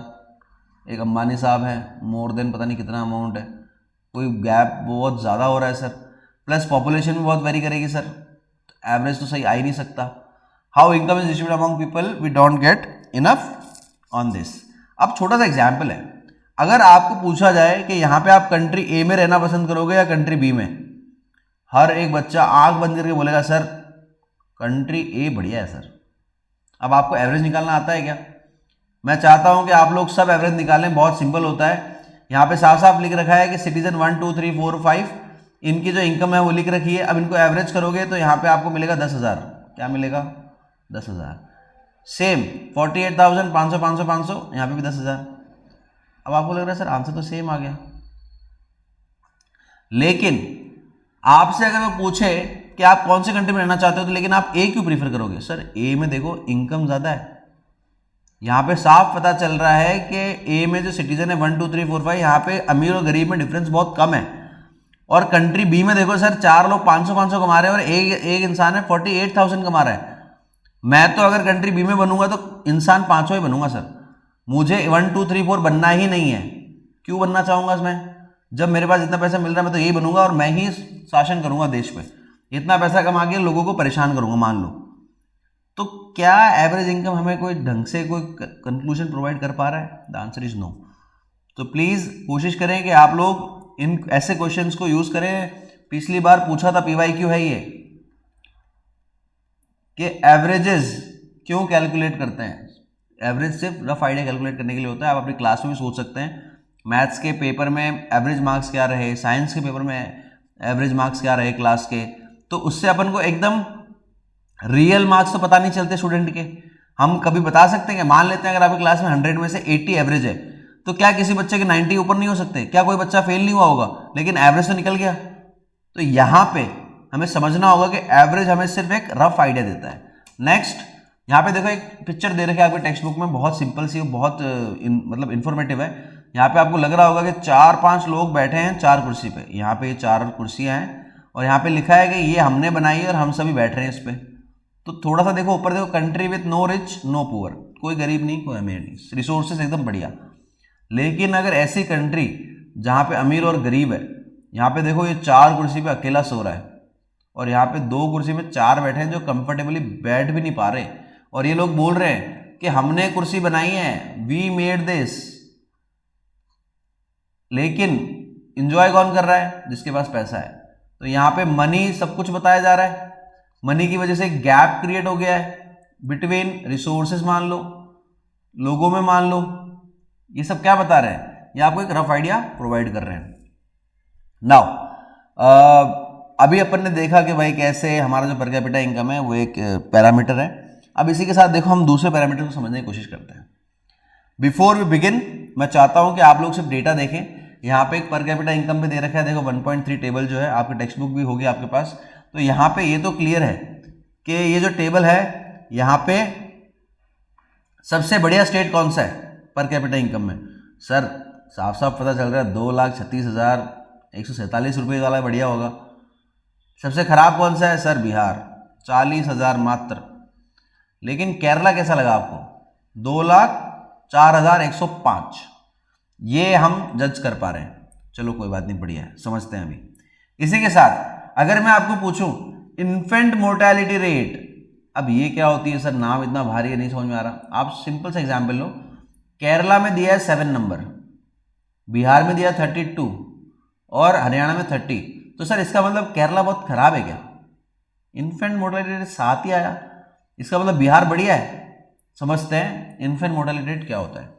एक अंबानी साहब है मोर देन पता नहीं कितना अमाउंट है। कोई गैप बहुत ज़्यादा हो रहा है सर। प्लस पॉपुलेशन भी बहुत वेरी करेगी सर, एवरेज तो सही आ ही नहीं सकता। How income is distributed among people, we don't get enough on this. अब छोटा सा एग्जाम्पल है, अगर आपको पूछा जाए कि यहाँ पे आप कंट्री ए में रहना पसंद करोगे या कंट्री बी में, हर एक बच्चा आंख बंद करके बोलेगा सर कंट्री ए बढ़िया है सर। अब आपको एवरेज निकालना आता है क्या? मैं चाहता हूं कि आप लोग सब एवरेज निकालें, बहुत सिंपल होता है। यहाँ पे साफ साफ लिख रखा है कि सिटीजन 1 2 3 4 5 इनकी जो इनकम है वो लिख रखी है। अब इनको एवरेज करोगे तो यहाँ पे आपको मिलेगा 10,000। क्या मिलेगा? 10,000। सेम 48,000 500 500 500, यहाँ पे भी 10,000। अब आपको लग रहा है सर आंसर तो सेम आ गया, लेकिन आपसे अगर वो पूछे कि आप कौन सी कंट्री में रहना चाहते हो तो लेकिन आप ए क्यों प्रीफर करोगे? सर ए में देखो इनकम ज्यादा है, यहाँ पे साफ पता चल रहा है कि ए में जो सिटीजन है 1 2 3 4 5, यहाँ पे अमीर और गरीब में डिफरेंस बहुत कम है। और कंट्री बी में देखो सर 4 लोग 500 कमा रहे हैं और एक इंसान है 48,000 कमा रहा है। मैं तो अगर कंट्री बी में बनूंगा तो इंसान 500 ही बनूंगा सर, मुझे 1 2 3 4 बनना ही नहीं है। क्यों बनना चाहूंगा मैं? जब मेरे पास इतना पैसा मिल रहा है मैं तो यही बनूंगा और मैं ही शासन करूंगा देश पे, इतना पैसा कमा के लोगों को परेशान करूंगा मान लो। तो क्या एवरेज इनकम हमें कोई ढंग से कोई कंक्लूजन प्रोवाइड कर पा रहा है? The answer is no. तो प्लीज कोशिश करें कि आप लोग इन ऐसे क्वेश्चंस को यूज करें। पिछली बार पूछा था PYQ है ये कि एवरेजेस क्यों कैलकुलेट करते हैं। एवरेज सिर्फ रफ आइडिया कैलकुलेट करने के लिए होता है। आप अपनी क्लास में भी सोच सकते हैं मैथ्स के पेपर में एवरेज मार्क्स क्या रहे, साइंस के पेपर में एवरेज मार्क्स क्या रहे क्लास के, तो उससे अपन को एकदम रियल मार्क्स तो पता नहीं चलते स्टूडेंट के। हम कभी बता सकते हैं कि मान लेते हैं अगर आपकी क्लास में 100 में से 80 एवरेज है तो क्या किसी बच्चे के 90 ऊपर नहीं हो सकते? क्या कोई बच्चा फेल नहीं हुआ होगा? लेकिन एवरेज तो निकल गया। तो यहां पे हमें समझना होगा कि एवरेज हमें सिर्फ एक रफ आइडिया देता है। नेक्स्ट, यहाँ पे देखो एक पिक्चर दे रखी है आपके टेक्स्ट बुक में, बहुत सिंपल सी, बहुत मतलब इंफॉर्मेटिव है। यहाँ पे आपको लग रहा होगा कि 4-5 लोग बैठे हैं 4 कुर्सी पे। यहाँ पे 4 कुर्सियां हैं और यहाँ पे लिखा है कि ये हमने बनाई है और हम सभी बैठ रहे हैं इस पे। तो थोड़ा सा देखो ऊपर देखो, country with no rich no poor, कोई गरीब नहीं कोई अमीर नहीं, रिसोर्सेज एकदम बढ़िया। लेकिन अगर ऐसी कंट्री जहाँ पे अमीर और गरीब है, यहाँ पे देखो ये 4 कुर्सी पे अकेला सो रहा है और यहाँ पे 2 कुर्सी में 4 बैठे हैं जो कंफर्टेबली बैठ भी नहीं पा रहे, और ये लोग बोल रहे हैं कि हमने कुर्सी बनाई है, वी मेड दिस। लेकिन इंजॉय कौन कर रहा है? जिसके पास पैसा है। तो यहाँ पे मनी सब कुछ बताया जा रहा है। मनी की वजह से गैप क्रिएट हो गया है बिटवीन रिसोर्सेज, मान लो लोगों में, मान लो। ये सब क्या बता रहे हैं? ये आपको एक रफ आइडिया प्रोवाइड कर रहे हैं। नाउ अभी अपन ने देखा कि भाई कैसे हमारा जो पर कैपिटा इनकम है वो एक पैरामीटर है। अब इसी के साथ देखो हम दूसरे पैरामीटर को समझने की कोशिश करते हैं। बिफोर वी बिगिन, मैं चाहता हूं कि आप लोग सिर्फ डेटा देखें। यहाँ पे एक पर कैपिटा इनकम पे दे रखा है, देखो 1.3 टेबल जो है, आपके टेक्स्ट बुक भी होगी आपके पास। तो यहाँ पे ये तो क्लियर है कि ये जो टेबल है यहाँ पे सबसे बढ़िया स्टेट कौन सा है पर कैपिटा इनकम में? सर साफ साफ पता चल रहा है 2,36,147 रुपये वाला बढ़िया होगा। सबसे खराब कौन सा है? सर बिहार, 40,000 मात्र। लेकिन केरला कैसा लगा आपको? 2,04,105। ये हम जज कर पा रहे हैं। चलो कोई बात नहीं, बढ़िया है, समझते हैं अभी। इसी के साथ अगर मैं आपको पूछूं इन्फेंट मोर्टेलिटी रेट, अब ये क्या होती है सर? नाम इतना भारी है, नहीं समझ में आ रहा। आप सिंपल सा एग्जाम्पल लो। केरला में दिया है 7 नंबर, बिहार में दिया 32 और हरियाणा में 30। तो सर इसका मतलब केरला बहुत खराब है क्या? इन्फेंट मोर्टेलिटी रेट 7 ही आया, इसका मतलब बिहार बढ़िया है। समझते हैं इन्फेंट मोर्टेलिटी रेट क्या होता है।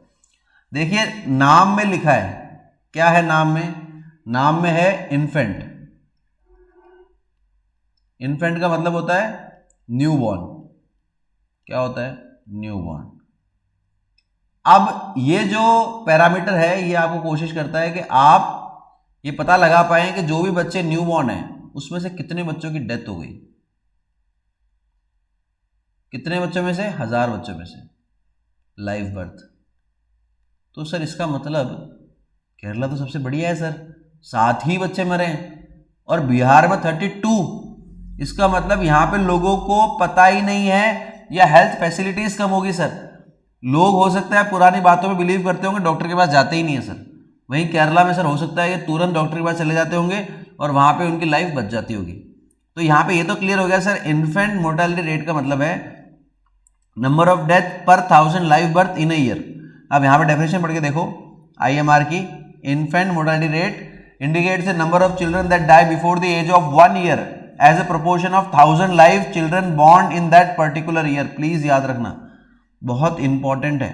देखिए नाम में लिखा है, क्या है नाम में? नाम में है इन्फेंट। इन्फेंट का मतलब होता है न्यू बॉर्न। क्या होता है? New born. अब ये जो पैरामीटर है ये आपको कोशिश करता है कि आप ये पता लगा पाए कि जो भी बच्चे न्यू बॉर्न हैं उसमें से कितने बच्चों की डेथ हो गई। कितने बच्चों में से? 1000 बच्चों में से लाइव बर्थ। तो सर इसका मतलब केरला तो सबसे बढ़िया है सर, 7 ही बच्चे मरे हैं और बिहार में 32। इसका मतलब यहां पे लोगों को पता ही नहीं है या हेल्थ फैसिलिटीज कम होगी सर। लोग हो सकता है पुरानी बातों में बिलीव करते होंगे, डॉक्टर के पास जाते ही नहीं है सर। वहीं केरला में सर हो सकता है कि तुरंत डॉक्टर के पास चले जाते होंगे और वहां पे उनकी लाइफ बच जाती होगी। तो यहाँ पे ये तो क्लियर हो गया सर, इन्फेंट मोर्टेलिटी रेट का मतलब है नंबर ऑफ डेथ पर 1000 live birth in a year. अब यहाँ पे डेफिनेशन पढ़ के देखो IMR की। Infant mortality rate indicates the number of children that die before the age of 1 year as a proportion of 1000 live children born in that particular year. Please याद रखना, बहुत इंपॉर्टेंट है।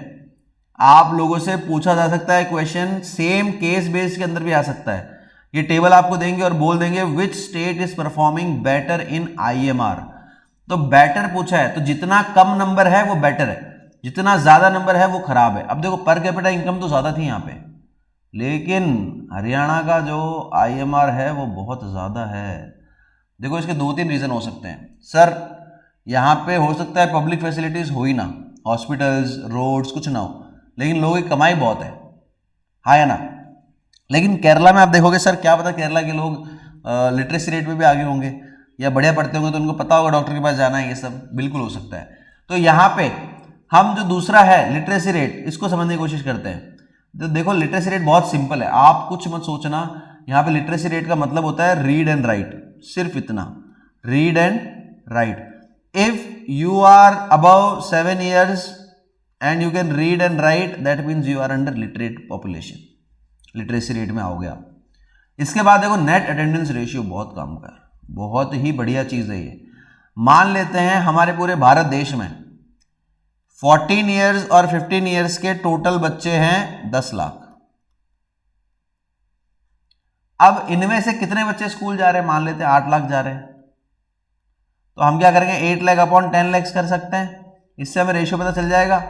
आप लोगों से पूछा जा सकता है क्वेश्चन, सेम केस बेस के अंदर भी आ सकता है। ये टेबल आपको देंगे और बोल देंगे which state is performing better in IMR। तो बेटर पूछा है तो जितना कम नंबर है वो बेटर है, जितना ज्यादा नंबर है वो खराब है। अब देखो पर कैपिटा इनकम तो ज्यादा थी यहाँ पे, लेकिन हरियाणा का जो IMR है वो बहुत ज़्यादा है। देखो इसके 2-3 रीज़न हो सकते हैं सर। यहाँ पे हो सकता है पब्लिक फैसिलिटीज़ हो ही ना, हॉस्पिटल्स, रोड्स कुछ ना हो, लेकिन लोगों की कमाई बहुत है, हाँ या ना। लेकिन केरला में आप देखोगे सर, क्या पता केरला के लोग लिटरेसी रेट में भी आगे होंगे या बढ़िया पढ़ते होंगे, तो उनको पता होगा डॉक्टर के पास जाना है, ये सब बिल्कुल हो सकता है। तो यहाँ पे हम जो दूसरा है लिटरेसी रेट, इसको समझने की कोशिश करते हैं। तो देखो लिटरेसी रेट बहुत सिंपल है, आप कुछ मत सोचना। यहाँ पे लिटरेसी रेट का मतलब होता है रीड एंड राइट, सिर्फ इतना, read and write. If you are above 7 years and you can read and write, that means you are under literate population, literacy rate में आओगे आप। इसके बाद देखो नेट अटेंडेंस रेशियो बहुत काम का है, बहुत ही बढ़िया चीज़ है ये। मान लेते हैं हमारे पूरे भारत देश में 14 years और 15 years के टोटल बच्चे हैं 10 लाख। अब इनमें से कितने बच्चे स्कूल जा रहे हैं? मान लेते हैं 8 लाख जा रहे हैं, तो हम क्या करेंगे, 8 लाख अपॉन 10 लाख कर सकते हैं, इससे हमें रेशियो पता चल जाएगा।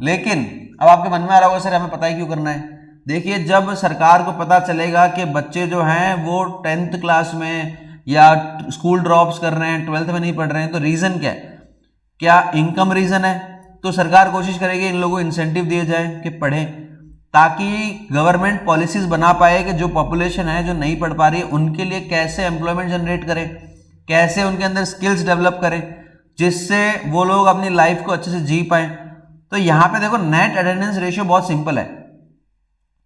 लेकिन अब आपके मन में आ रहा होगा सर हमें पता ही क्यों करना है। देखिए जब सरकार को पता चलेगा कि बच्चे जो हैं वो 10th क्लास में या स्कूल ड्रॉप्स कर रहे हैं, 12th में नहीं पढ़ रहे हैं, तो रीज़न क्या है? क्या इनकम रीज़न है? तो सरकार कोशिश करेगी इन लोगों को इंसेंटिव दिए जाए कि पढ़ें, ताकि गवर्नमेंट पॉलिसीज बना पाए कि जो पॉपुलेशन है जो नहीं पढ़ पा रही है उनके लिए कैसे एम्प्लॉयमेंट जनरेट करें, कैसे उनके अंदर स्किल्स डेवलप करें, जिससे वो लोग अपनी लाइफ को अच्छे से जी पाएं। तो यहाँ पे देखो नेट अटेंडेंस रेशियो बहुत सिंपल है,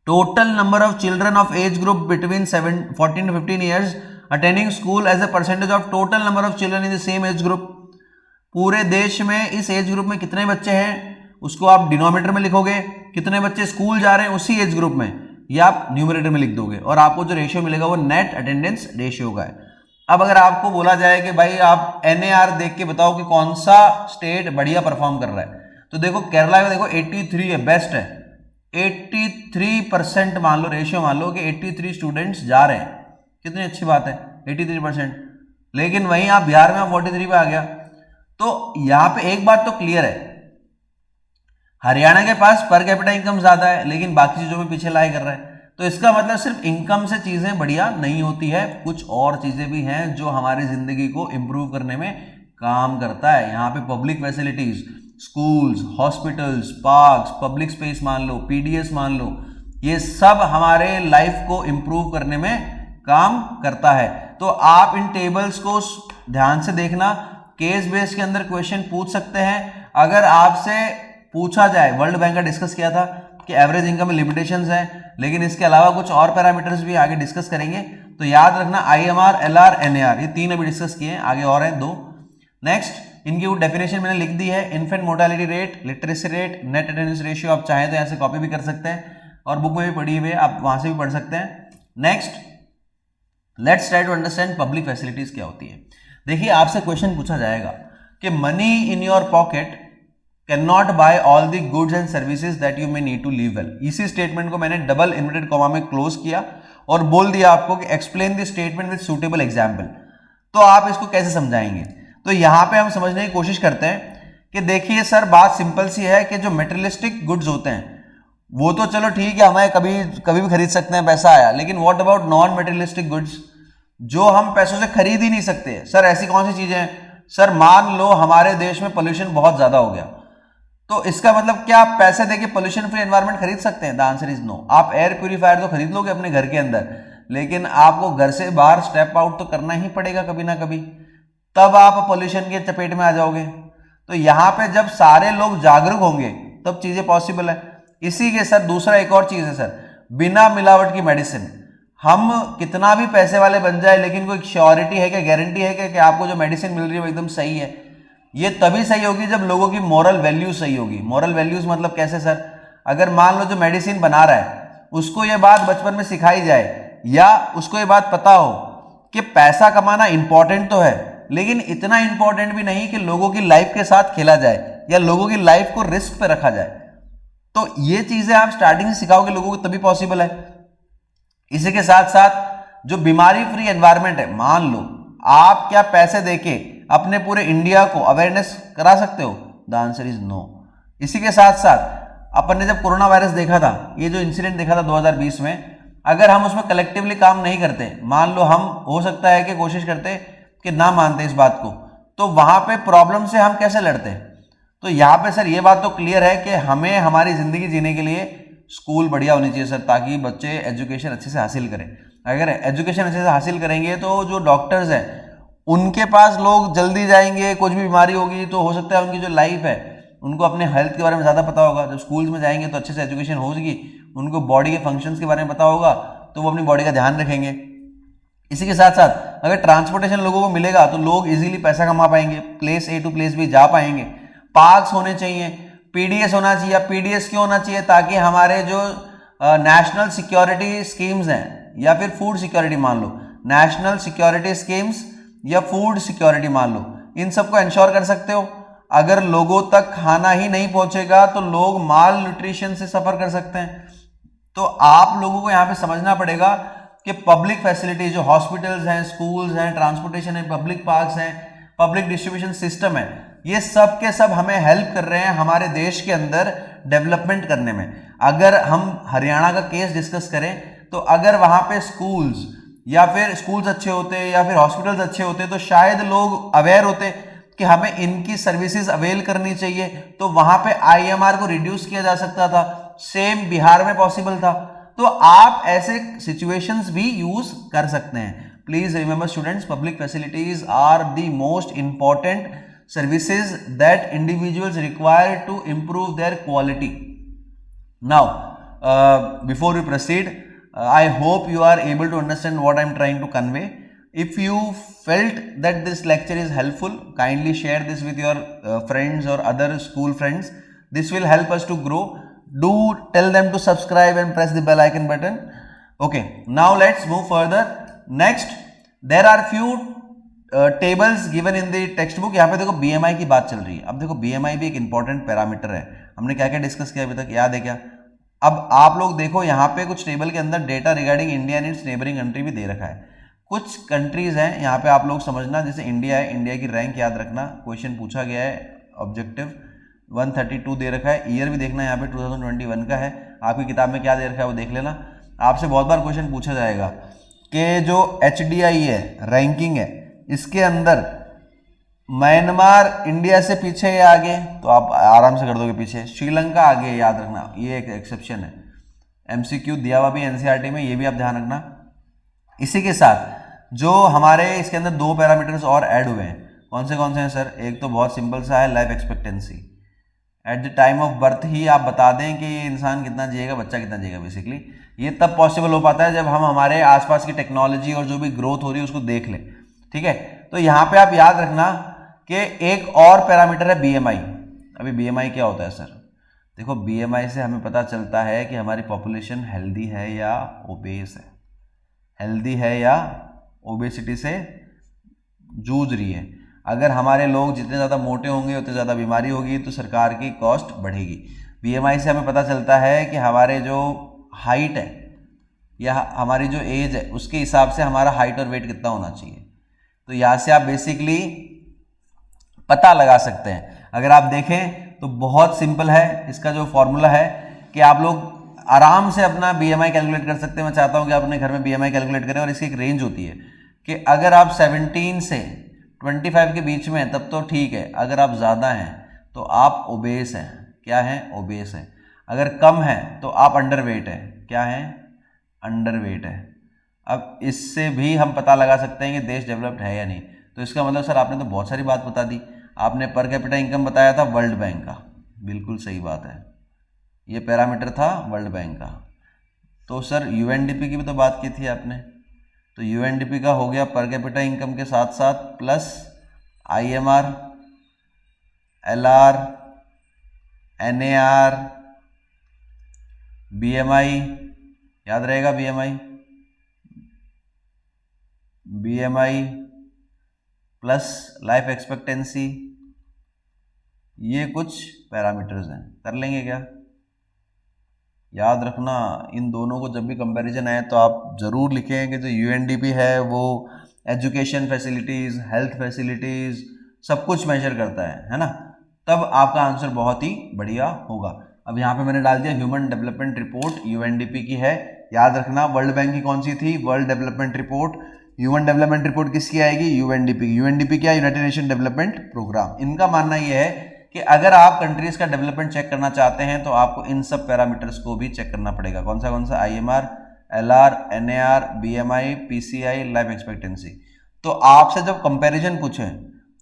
total number of children of age group between 14 to 15 years attending school as a percentage of total number of children in the same age group. पूरे देश में इस एज ग्रुप में कितने बच्चे हैं उसको आप डिनोमिनेटर में लिखोगे, कितने बच्चे स्कूल जा रहे हैं उसी एज ग्रुप में, या आप न्यूमरेटर में लिख दोगे, और आपको जो रेशियो मिलेगा वो नेट अटेंडेंस रेशियो का है। अब अगर आपको बोला जाए कि भाई आप NAR देख के बताओ कि कौन सा स्टेट बढ़िया परफॉर्म कर रहा है, तो देखो केरला में देखो 83 है, बेस्ट है, 83% मान लो, रेशियो मान लो कि 83 स्टूडेंट्स जा रहे हैं, कितनी अच्छी बात है 83%। लेकिन वहीं आप बिहार में 43 पे आ गया। तो यहां पे एक बात तो क्लियर है, हरियाणा के पास पर कैपिटा इनकम ज्यादा है लेकिन बाकी चीजों में पीछे लाई कर रहा है। तो इसका मतलब सिर्फ इनकम से चीजें बढ़िया नहीं होती है, कुछ और चीजें भी हैं जो हमारी जिंदगी को इंप्रूव करने में काम करता है। यहाँ पे public facilities, schools, hospitals, parks, public space मान लो, PDS मान लो, ये सब हमारे लाइफ को इंप्रूव करने में काम करता है। तो आप इन टेबल्स को ध्यान से देखना, केस बेस के अंदर क्वेश्चन पूछ सकते हैं। अगर आपसे पूछा जाए, वर्ल्ड बैंक का डिस्कस किया था कि एवरेज इनकम में लिमिटेशंस हैं, लेकिन इसके अलावा कुछ और पैरामीटर्स भी आगे डिस्कस करेंगे, तो याद रखना IMR, LR, NAR, ये 3 अभी डिस्कस किए हैं, आगे और हैं 2। नेक्स्ट इनकी वो डेफिनेशन मैंने लिख दी है, infant mortality rate, literacy rate, net attendance ratio. आप चाहें तो यहाँ से कॉपी भी कर सकते हैं और बुक में भी पढ़ी हुई है, आप वहां से भी पढ़ सकते हैं। Next let's try to understand public facilities क्या होती है। देखिए आपसे क्वेश्चन पूछा जाएगा कि money in your pocket can not buy all the goods and services that you may need to live well. इसी स्टेटमेंट को मैंने डबल इन्वर्टेड कॉमा में क्लोज किया और बोल दिया आपको कि explain the statement with suitable example. तो आप इसको कैसे समझाएंगे? तो यहां पे हम समझने की कोशिश करते हैं कि देखिए सर बात सिंपल सी है कि जो मेटेरियलिस्टिक गुड्स होते हैं वो तो चलो ठीक है, हमें कभी भी खरीद सकते हैं, पैसा आया, लेकिन what about non materialistic goods जो हम पैसों से खरीद ही नहीं सकते? सर ऐसी कौन सी चीजें हैं? सर मान लो हमारे देश में पोल्यूशन बहुत ज्यादा हो गया, तो इसका मतलब क्या आप पैसे देके पोल्यूशन फ्री एनवायरनमेंट खरीद सकते हैं? The answer is no. आप एयर प्यूरिफायर तो खरीद लोगे अपने घर के अंदर, लेकिन आपको घर से बाहर स्टेप आउट तो करना ही पड़ेगा कभी ना कभी, तब आप पोल्यूशन के चपेट में आ जाओगे। तो यहां पे जब सारे लोग जागरूक होंगे तब चीजें पॉसिबल है। इसी के सर दूसरा एक और चीज है सर, बिना मिलावट की मेडिसिन। हम कितना भी पैसे वाले बन जाए लेकिन कोई श्योरिटी है क्या, गारंटी है क्या कि आपको जो मेडिसिन मिल रही है वो एकदम सही है? ये तभी सही होगी जब लोगों की मॉरल वैल्यूज सही होगी। मॉरल वैल्यूज मतलब कैसे सर? अगर मान लो जो मेडिसिन बना रहा है उसको ये बात बचपन में सिखाई जाए, या उसको ये बात पता हो कि पैसा कमाना इंपॉर्टेंट तो है लेकिन इतना इंपॉर्टेंट भी नहीं कि लोगों की लाइफ के साथ खेला जाए या लोगों की लाइफ को रिस्क पे रखा जाए। तो ये चीजें आप स्टार्टिंग से सिखाओगे लोगों को तभी पॉसिबल है। इसी के साथ साथ जो बीमारी फ्री एनवायरनमेंट है, मान लो आप क्या पैसे देके अपने पूरे इंडिया को अवेयरनेस करा सकते हो? The answer is no. इसी के साथ साथ अपन ने जब कोरोना वायरस देखा था, ये जो इंसिडेंट देखा था 2020 में, अगर हम उसमें कलेक्टिवली काम नहीं करते, मान लो हम हो सकता है कि कोशिश करते कि ना मानते इस बात को, तो वहां पे प्रॉब्लम से हम कैसे लड़ते। तो यहाँ पे सर ये बात तो क्लियर है कि हमें हमारी जिंदगी जीने के लिए स्कूल बढ़िया होनी चाहिए सर, ताकि बच्चे एजुकेशन अच्छे से हासिल करें। अगर एजुकेशन अच्छे से हासिल करेंगे तो जो डॉक्टर्स हैं उनके पास लोग जल्दी जाएंगे, कुछ भी बीमारी होगी तो हो सकता है उनकी जो लाइफ है, उनको अपने हेल्थ के बारे में ज़्यादा पता होगा। जब स्कूल्स में जाएंगे तो अच्छे से एजुकेशन होगी, उनको बॉडी के फंक्शंस के बारे में पता होगा, तो वो अपनी बॉडी का ध्यान रखेंगे। इसी के साथ साथ अगर ट्रांसपोर्टेशन लोगों को मिलेगा तो लोग इजीली पैसा कमा पाएंगे, प्लेस ए टू प्लेस भी जा पाएंगे। पार्क्स होने चाहिए, पीडीएस होना चाहिए। पीडीएस क्यों होना चाहिए? ताकि हमारे जो नेशनल सिक्योरिटी स्कीम्स हैं, या फिर फूड सिक्योरिटी मान लो, नेशनल सिक्योरिटी स्कीम्स या फूड सिक्योरिटी मान लो, इन सबको इंश्योर कर सकते हो। अगर लोगों तक खाना ही नहीं पहुंचेगा तो लोग माल न्यूट्रिशन से सफर कर सकते हैं। तो आप लोगों को यहाँ पे समझना पड़ेगा कि पब्लिक फैसिलिटीज, जो हॉस्पिटल्स हैं, स्कूल्स हैं, ट्रांसपोर्टेशन है, पब्लिक पार्क्स हैं, पब्लिक डिस्ट्रीब्यूशन सिस्टम है, ये सब के सब हमें हेल्प कर रहे हैं हमारे देश के अंदर डेवलपमेंट करने में। अगर हम हरियाणा का केस डिस्कस करें तो अगर वहां पे स्कूल्स या फिर स्कूल्स अच्छे होते या फिर हॉस्पिटल्स अच्छे होते तो शायद लोग अवेयर होते कि हमें इनकी सर्विसेज अवेल करनी चाहिए, तो वहां पे आईएमआर को रिड्यूस किया जा सकता था। सेम बिहार में पॉसिबल था। तो आप ऐसे सिचुएशंस भी यूज कर सकते हैं। Please remember students, public facilities are the most important services that individuals require to improve their quality. Now, before we proceed, I hope you are able to understand what I am trying to convey. If you felt that this lecture is helpful, kindly share this with your friends or other school friends. This will help us to grow. Do tell them to subscribe and press the bell icon button. Okay, now let's move further. Next, there are few tables given in the text book. यहाँ पे देखो BMI की बात चल रही है। अब देखो बीएमआई भी एक इंपॉर्टेंट पैरामीटर है। हमने क्या क्या डिस्कस किया अभी तक, याद है क्या? अब आप लोग देखो यहाँ पे कुछ टेबल के अंदर data regarding India and it's neighbouring country भी दे रखा है। कुछ कंट्रीज हैं यहाँ पे, आप लोग समझना, जैसे इंडिया है, इंडिया की रैंक याद रखना, क्वेश्चन पूछा गया है, ऑब्जेक्टिव 132 दे रखा है। ईयर भी देखना, यहाँ पे 2021 का है। आपकी किताब में क्या दे रखा है वो देख लेना। आपसे बहुत बार क्वेश्चन पूछा जाएगा कि जो HDI है, रैंकिंग है, इसके अंदर म्यांमार इंडिया से पीछे या आगे, तो आप आराम से कर दोगे पीछे। श्रीलंका आगे, याद रखना, ये एक एक्सेप्शन है। एमसीक्यू दिया हुआ भी एनसीईआरटी में, ये भी आप ध्यान रखना। इसी के साथ जो हमारे इसके अंदर दो पैरामीटर्स और ऐड हुए हैं, कौन से हैं सर? एक तो बहुत सिंपल सा है, life expectancy. At the time of birth ही आप बता दें कि ये इंसान कितना जिएगा, बच्चा कितना जिएगा। बेसिकली ये तब पॉसिबल हो पाता है जब हम हमारे आसपास की टेक्नोलॉजी और जो भी ग्रोथ हो रही है उसको देख लें। ठीक है, तो यहाँ पे आप याद रखना कि एक और पैरामीटर है बीएमआई। अभी बीएमआई क्या होता है सर? देखो बीएमआई से हमें पता चलता है कि हमारी पॉपुलेशन हेल्दी है या ओबेस है, हेल्दी है या ओबेसिटी से जूझ रही है। अगर हमारे लोग जितने ज़्यादा मोटे होंगे उतनी ज़्यादा बीमारी होगी, तो सरकार की कॉस्ट बढ़ेगी। बीएमआई से हमें पता चलता है कि हमारे जो हाइट है या हमारी जो एज है उसके हिसाब से हमारा हाइट और वेट कितना होना चाहिए। तो यहाँ से आप बेसिकली पता लगा सकते हैं। अगर आप देखें तो बहुत सिंपल है, इसका जो फॉर्मूला है कि आप लोग आराम से अपना बीएमआई कैलकुलेट कर सकते हैं। मैं चाहता हूं कि आप अपने घर में बीएमआई कैलकुलेट करें, और इसकी एक रेंज होती है कि अगर आप 17 से 25 के बीच में हैं तब तो ठीक है, अगर आप ज़्यादा हैं तो आप ओबेस हैं। क्या हैं? ओबेस हैं। अगर कम है तो आप अंडरवेट हैं। क्या हैं? अंडरवेट है। अब इससे भी हम पता लगा सकते हैं कि देश डेवलप्ड है या नहीं। तो इसका मतलब सर आपने तो बहुत सारी बात बता दी। आपने पर कैपिटा इनकम बताया था वर्ल्ड बैंक का, बिल्कुल सही बात है, ये पैरामीटर था वर्ल्ड बैंक का। तो सर यूएनडीपी की भी तो बात की थी आपने, तो यूएनडीपी का हो गया पर कैपिटा इनकम के साथ साथ plus IMR, LR, NAR, BMI, याद रहेगा बीएमआई प्लस लाइफ एक्सपेक्टेंसी, ये कुछ पैरामीटर्स हैं। कर लेंगे क्या? याद रखना, इन दोनों को जब भी कंपैरिजन आए तो आप ज़रूर लिखें कि जो यूएनडीपी है वो एजुकेशन फैसिलिटीज़, हेल्थ फैसिलिटीज़ सब कुछ मेजर करता है ना, तब आपका आंसर बहुत ही बढ़िया होगा। अब यहाँ पे मैंने डाल दिया ह्यूमन डेवलपमेंट रिपोर्ट यूएनडीपी की है, याद रखना। वर्ल्ड बैंक की कौन सी थी? World development report. Human development report किसकी आएगी? यूएनडीपी की। यूएनडीपी क्या? United Nation development programme. इनका मानना यह है कि अगर आप कंट्रीज का डेवलपमेंट चेक करना चाहते हैं तो आपको इन सब पैरामीटर्स को भी चेक करना पड़ेगा। कौन सा? IMR, LR, NAR, BMI, PCI, life expectancy. तो आपसे जब कंपैरिजन पूछे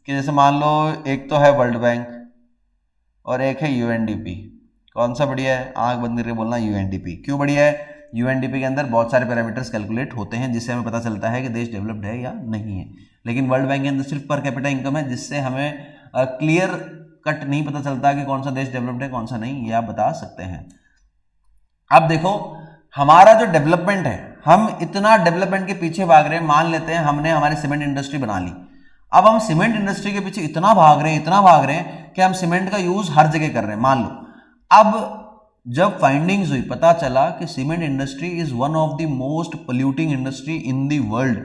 कि जैसे मान लो एक तो है वर्ल्ड बैंक और एक है यूएनडीपी, कौन सा बढ़िया है? आंख बंद करके बोलना यूएनडीपी। क्यों बढ़िया है? यूएनडीपी के अंदर बहुत सारे पैरामीटर्स कैलकुलेट होते हैं जिससे हमें पता चलता है कि देश डेवलप्ड है या नहीं है। लेकिन वर्ल्ड बैंक के अंदर सिर्फ पर कैपिटा इनकम है, जिससे हमें क्लियर कट नहीं पता चलता कि कौन सा देश डेवलप्ड है कौन सा नहीं, ये आप बता सकते हैं। अब देखो हमारा जो डेवलपमेंट है, हम इतना डेवलपमेंट के पीछे भाग रहे हैं। मान लेते हैं हमने हमारी सीमेंट इंडस्ट्री बना ली। अब हम सीमेंट इंडस्ट्री के पीछे इतना भाग रहे हैं कि हम सीमेंट का यूज हर जगह कर रहे हैं। मान लो अब जब फाइंडिंग्स हुई, पता चला कि cement industry is one of the most polluting industry in the world.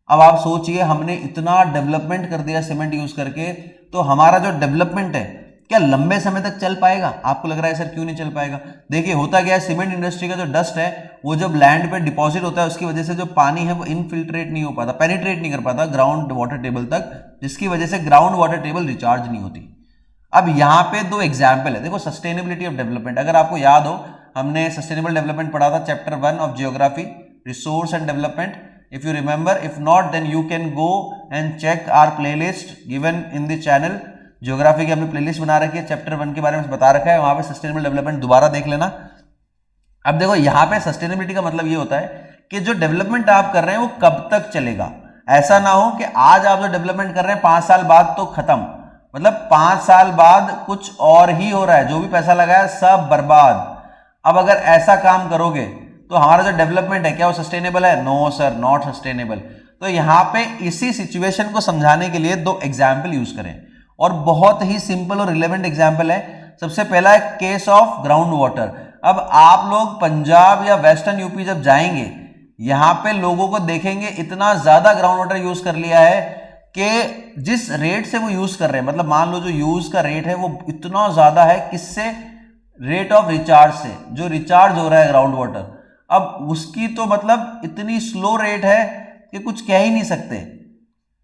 अब आप सोचिए हमने इतना डेवलपमेंट कर दिया सीमेंट यूज करके, तो हमारा जो डेवलपमेंट है क्या लंबे समय तक चल पाएगा? आपको लग रहा है सर क्यों नहीं चल पाएगा? देखिए होता क्या है, सीमेंट इंडस्ट्री का जो डस्ट है वो जब लैंड पे डिपॉजिट होता है उसकी वजह से जो पानी है वो इनफिल्ट्रेट नहीं हो पाता, पेनिट्रेट नहीं कर पाता ग्राउंड वाटर टेबल तक, जिसकी वजह से ग्राउंड वाटर टेबल रिचार्ज नहीं होती। अब यहाँ पे दो एग्जाम्पल है। देखो सस्टेनेबिलिटी ऑफ डेवलपमेंट, अगर आपको याद हो हमने सस्टेनेबल डेवलपमेंट पढ़ा था chapter 1 of geography, resource and development. If you remember, if not then you can go and check our playlist given in the channel. Geography की हमने प्लेलिस्ट बना रखी है, चैप्टर 1 के बारे में बता रखा है, वहां पे सस्टेनेबल डेवलपमेंट दोबारा देख लेना। अब देखो यहाँ पे सस्टेनेबिलिटी का मतलब ये होता है कि जो डेवलपमेंट आप कर रहे हैं वो कब तक चलेगा। ऐसा ना हो कि आज आप जो डेवलपमेंट कर रहे हैं 5 साल बाद तो खत्म, मतलब 5 साल बाद कुछ और ही हो रहा है, जो भी पैसा लगाया सब बर्बाद। अब अगर ऐसा काम करोगे तो हमारा जो डेवलपमेंट है क्या वो सस्टेनेबल है? No sir, not sustainable. तो यहाँ पे इसी सिचुएशन को समझाने के लिए दो एग्जाम्पल यूज करें, और बहुत ही सिंपल और रिलेवेंट एग्जाम्पल है। सबसे पहला है केस ऑफ ग्राउंड वाटर। अब आप लोग पंजाब या वेस्टर्न यूपी जब जाएंगे, यहां पे लोगों को देखेंगे इतना ज्यादा ग्राउंड वाटर यूज कर लिया है कि जिस रेट से वो यूज कर रहे हैं, मतलब मान लो जो यूज का रेट है वो इतना ज्यादा है, किससे? रेट ऑफ रिचार्ज से, जो रिचार्ज हो रहा है ग्राउंड वाटर। अब उसकी तो मतलब इतनी स्लो रेट है कि कुछ कह ही नहीं सकते।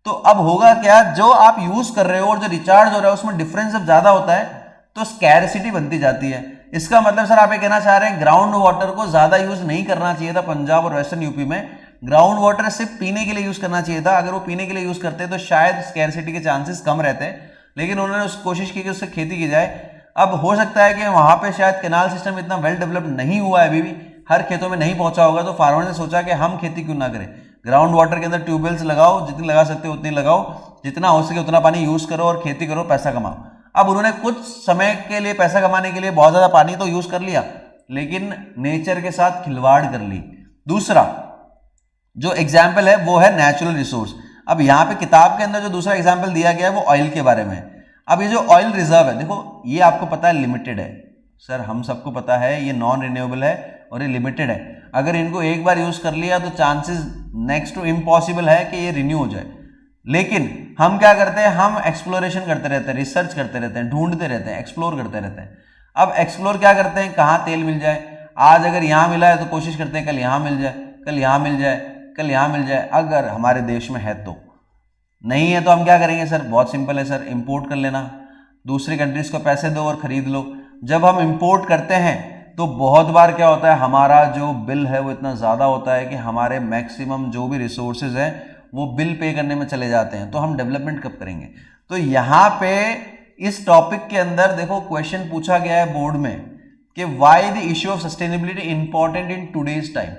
तो अब होगा क्या, जो आप यूज कर रहे हो और जो रिचार्ज हो रहा है उसमें डिफरेंस जब ज्यादा होता है तो स्कैरसिटी बनती जाती है। इसका मतलब सर आप ये कहना चाह रहे हैं ग्राउंड वाटर को ज्यादा यूज नहीं करना चाहिए था पंजाब और वेस्टर्न यूपी में, ग्राउंड वाटर सिर्फ पीने के लिए यूज करना चाहिए था। अगर वो पीने के लिए यूज करते तो शायद स्कैरसिटी के चांसेस कम रहते, लेकिन उन्होंने कोशिश की कि उससे खेती की जाए। अब हो सकता है कि वहां पे शायद कैनाल सिस्टम इतना वेल डेवलप नहीं हुआ है, अभी भी हर खेतों में नहीं पहुंचा होगा, तो फार्मर ने सोचा कि हम खेती क्यों ना करें, ग्राउंड वाटर के अंदर ट्यूबवेल्स लगाओ, जितनी लगा सकते हो उतनी लगाओ, जितना हो सके उतना पानी यूज करो और खेती करो, पैसा कमाओ। अब उन्होंने कुछ समय के लिए पैसा कमाने के लिए बहुत ज्यादा पानी तो यूज कर लिया, लेकिन नेचर के साथ खिलवाड़ कर ली। दूसरा जो एग्जाम्पल है वो है नेचुरल रिसोर्स। अब यहाँ पे किताब के अंदर जो दूसरा एग्जाम्पल दिया गया है वो ऑयल के बारे में है। अब ये जो ऑयल रिजर्व है, देखो ये आपको पता है लिमिटेड है सर, हम सबको पता है ये नॉन रिन्यूएबल है और ये लिमिटेड है। अगर इनको एक बार यूज कर लिया तो चांसेस नेक्स्ट टू इम्पॉसिबल है कि ये रिन्यू हो जाए। लेकिन हम क्या करते हैं, हम एक्सप्लोरेशन करते रहते हैं, रिसर्च करते रहते हैं, ढूंढते रहते हैं, एक्सप्लोर करते रहते हैं। अब एक्सप्लोर क्या करते हैं, कहाँ तेल मिल जाए, आज अगर यहाँ मिला है तो कोशिश करते हैं कल यहाँ मिल जाए, कल यहाँ मिल जाए, कल यहाँ मिल जाए, अगर हमारे देश में है तो। नहीं है तो हम क्या करेंगे सर, बहुत सिंपल है सर, इंपोर्ट कर लेना, दूसरी कंट्रीज को पैसे दो और खरीद लो। जब हम इंपोर्ट करते हैं तो बहुत बार क्या होता है, हमारा जो बिल है वो इतना ज़्यादा होता है कि हमारे मैक्सिमम जो भी रिसोर्सेज हैं वो बिल पे करने में चले जाते हैं, तो हम डेवलपमेंट कब करेंगे। तो यहाँ पे इस टॉपिक के अंदर देखो क्वेश्चन पूछा गया है बोर्ड में कि why the issue of sustainability important in today's time.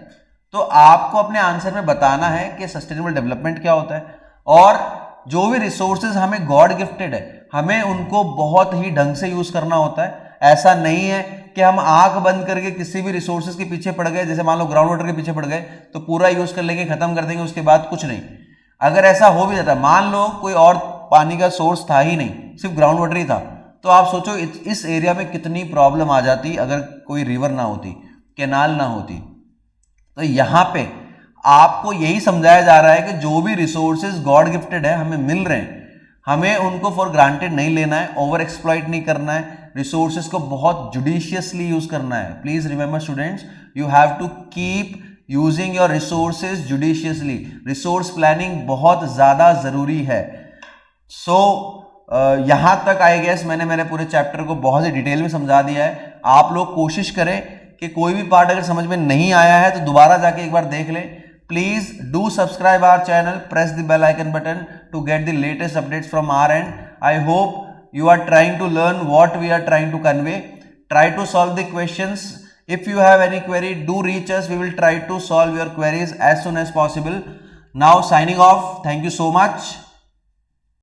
तो आपको अपने आंसर में बताना है कि सस्टेनेबल डेवलपमेंट क्या होता है, और जो भी रिसोर्सेज हमें गॉड गिफ्टेड है हमें उनको बहुत ही ढंग से यूज करना होता है। ऐसा नहीं है कि हम आंख बंद करके किसी भी रिसोर्सेज के पीछे पड़ गए, जैसे मान लो ग्राउंड वाटर के पीछे पड़ गए तो पूरा यूज कर लेंगे, खत्म कर देंगे, उसके बाद कुछ नहीं। अगर ऐसा हो भी जाता, मान लो कोई और पानी का सोर्स था ही नहीं, सिर्फ ग्राउंड वाटर ही था, तो आप सोचो इस एरिया में कितनी प्रॉब्लम आ जाती अगर कोई रिवर ना होती, कैनाल ना होती। तो यहाँ पे आपको यही समझाया जा रहा है कि जो भी रिसोर्सेज गॉड गिफ्टेड है हमें मिल रहे हैं, हमें उनको फॉर ग्रांटेड नहीं लेना है, ओवर एक्सप्लॉइट नहीं करना है, रिसोर्सेज को बहुत जुडिशियसली यूज करना है। Please remember students, you have to keep using your resources judiciously. Resource planning बहुत ज्यादा जरूरी है। सो यहां तक आई गेस मैंने मेरे पूरे चैप्टर को बहुत ही डिटेल में समझा दिया है। आप लोग कोशिश करें कि कोई भी पार्ट अगर समझ में नहीं आया है तो दोबारा जाके एक बार देख लें। Please do subscribe our channel, press the bell icon button to get the latest updates from our end. I hope you are trying to learn what we are trying to convey. Try to solve the questions. If you have any query, do reach us. We will try to solve your queries as soon as possible. Now signing off. Thank you so much.